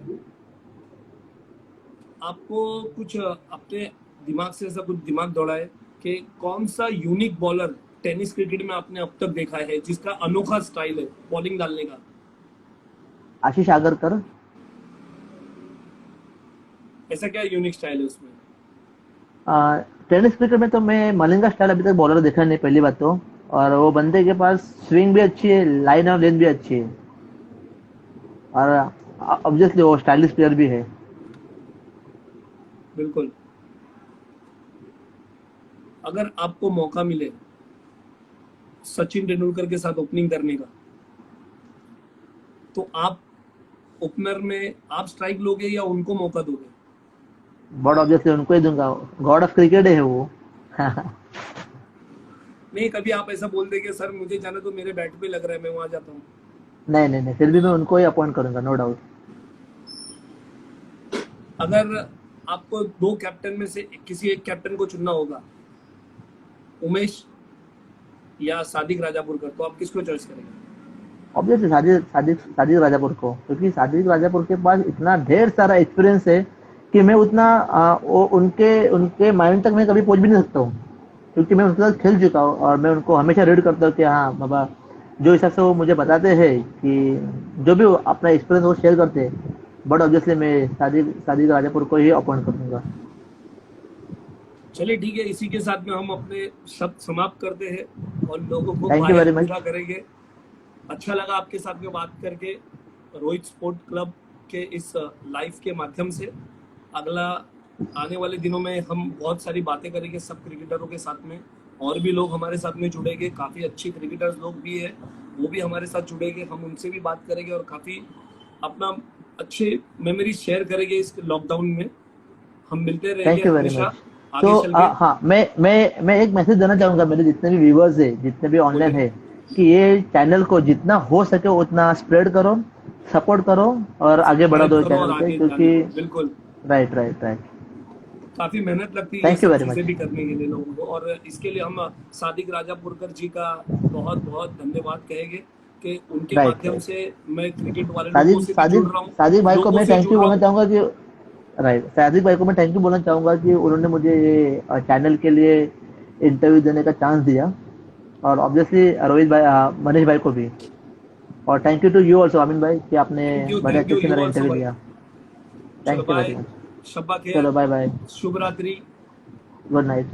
A: आपको कुछ अपने दिमाग से ऐसा कुछ दिमाग दौड़ा है कि कौन सा यूनिक बॉलर टेनिस क्रिकेट में आपने अब तक देखा है जिसका अनोखा स्टाइल है बॉलिंग डालने का?
B: आशीष आगरकर।
A: ऐसा क्या यूनिक स्टाइल है उसमें?
B: टेनिस क्रिकेट में तो मैं मलिंगा स्टाइल अभी तक बॉलर देखा नहीं, पहली बात तो। और वो बंदे के पास स्विंग भी अच्छी है, लाइन और लेंथ भी अच्छी है, और ऑब्वियसली वो स्टाइलिश प्लेयर भी है।
A: बिल्कुल। अगर आपको मौका मिले सचिन तेंदुलकर के साथ ओपनिंग करने का, तो आप ओपनर में आप स्ट्राइक लोगे या उनको मौका दोगे?
B: बट ऑब्वियसली उनको ही दूंगा, गॉड ऑफ क्रिकेट है वो।
A: नहीं, कभी आप ऐसा बोल देंगे सर मुझे जाना तो मेरे बैट पे लग रहा है मैं वहां जाता हूँ?
B: नहीं नहीं नहीं, फिर भी मैं उनको ही अपॉइंट करूंगा, नो डाउट।
A: अगर आपको 2 कैप्टन में से किसी एक कैप्टन को चुनना होगा, उमेश या सादिक राजापुरकर, तो आप किसको चॉइस करेंगे?
B: ऑब्वियसली साजिद राजापुर को, क्योंकि साजिद राजापुर के पास इतना ढेर सारा एक्सपीरियंस है कि मैं उतना वो उनके उनके माइंड तक मैं कभी पहुंच भी नहीं सकता हूँ, क्योंकि मैं उनके साथ खेल चुका हूँ और मैं उनको हमेशा रीड करता हूँ कि हाँ बाबा, जो हिसाब से वो मुझे बताते हैं कि जो भी वो अपना एक्सपीरियंस वो शेयर करते हैं। बट ऑब्वियसली मैं साजिद राजापुर को ही अपॉइंट करूंगा।
A: चलिए ठीक है, इसी के साथ में हम अपने शब्द समाप्त करते हैं और लोगों को
B: thank you
A: bye
B: very much.
A: अलविदा करेंगे। अच्छा लगा आपके साथ में बात करके रोहित स्पोर्ट क्लब के इस लाइव के माध्यम से। अगला आने वाले दिनों में हम बहुत सारी बातें करेंगे सब क्रिकेटरों के साथ में, और भी लोग हमारे साथ में जुड़ेंगे, काफ़ी अच्छे क्रिकेटर्स लोग भी हैं, वो भी हमारे साथ जुड़ेंगे, हम उनसे भी बात करेंगे और काफ़ी अपना अच्छे मेमोरीज शेयर करेंगे इस लॉकडाउन में। हम मिलते रहेंगे
B: थैंक यू वेरी
A: हमेशा
B: मच।
A: आगे
B: तो
A: चल के।
B: हाँ, मैं एक मैसेज देना चाहूंगा मेरे जितने भी व्यूवर्स है, जितने भी ऑनलाइन
A: बोलिए।
B: है, कि ये चैनल को जितना हो सके उतना स्प्रेड करो, सपोर्ट करो और आगे बढ़ा
A: सब्सक्राइब
B: दो
A: करो और
B: चैनल के,
A: आगे जाने
B: क्योंकि
A: दो। बिल्कुल।
B: Right right right.
A: काफी मेहनत लगती है ये
B: थैंक यू
A: सब
B: वेरी
A: चीजें
B: मच।
A: भी करने के लिए लोगों को, और इसके लिए हम सादिक राजापुरकर जी का बहुत बहुत धन्यवाद कहेंगे कि उनके
B: राइट
A: माध्यम
B: राइट।
A: से मैं क्रिकेट वाले लोगों
B: साजिद
A: से भी जुड़
B: साजिद
A: रहा हूँ,
B: साजिद भाई को
A: लोगों
B: मैं
A: से
B: थैंक
A: जुड़
B: यू
A: रहा
B: बोलना
A: हूँ।
B: चाहूंगा कि राइट, साजिद भाई को मैं थैंक यू बोलना चाहूंगा कि उन्होंने मुझे ये चैनल के लिए इंटरव्यू देने का चांस दिया, और ऑब्वियसली रोहित भाई, मनीष भाई को भी। और thank you to you also Amin भाई कि आपने बड़े
A: थैंक
B: अच्छे
A: यू
B: से
A: यू
B: मेरा
A: ऑल्सो
B: इंटरव्यू
A: भाई।
B: लिया।
A: चलो
B: thank you very
A: bye,
B: much.
A: शब्बा खैर,
B: चलो बाय बाय।
A: शुभ रात्रि।
B: Good night.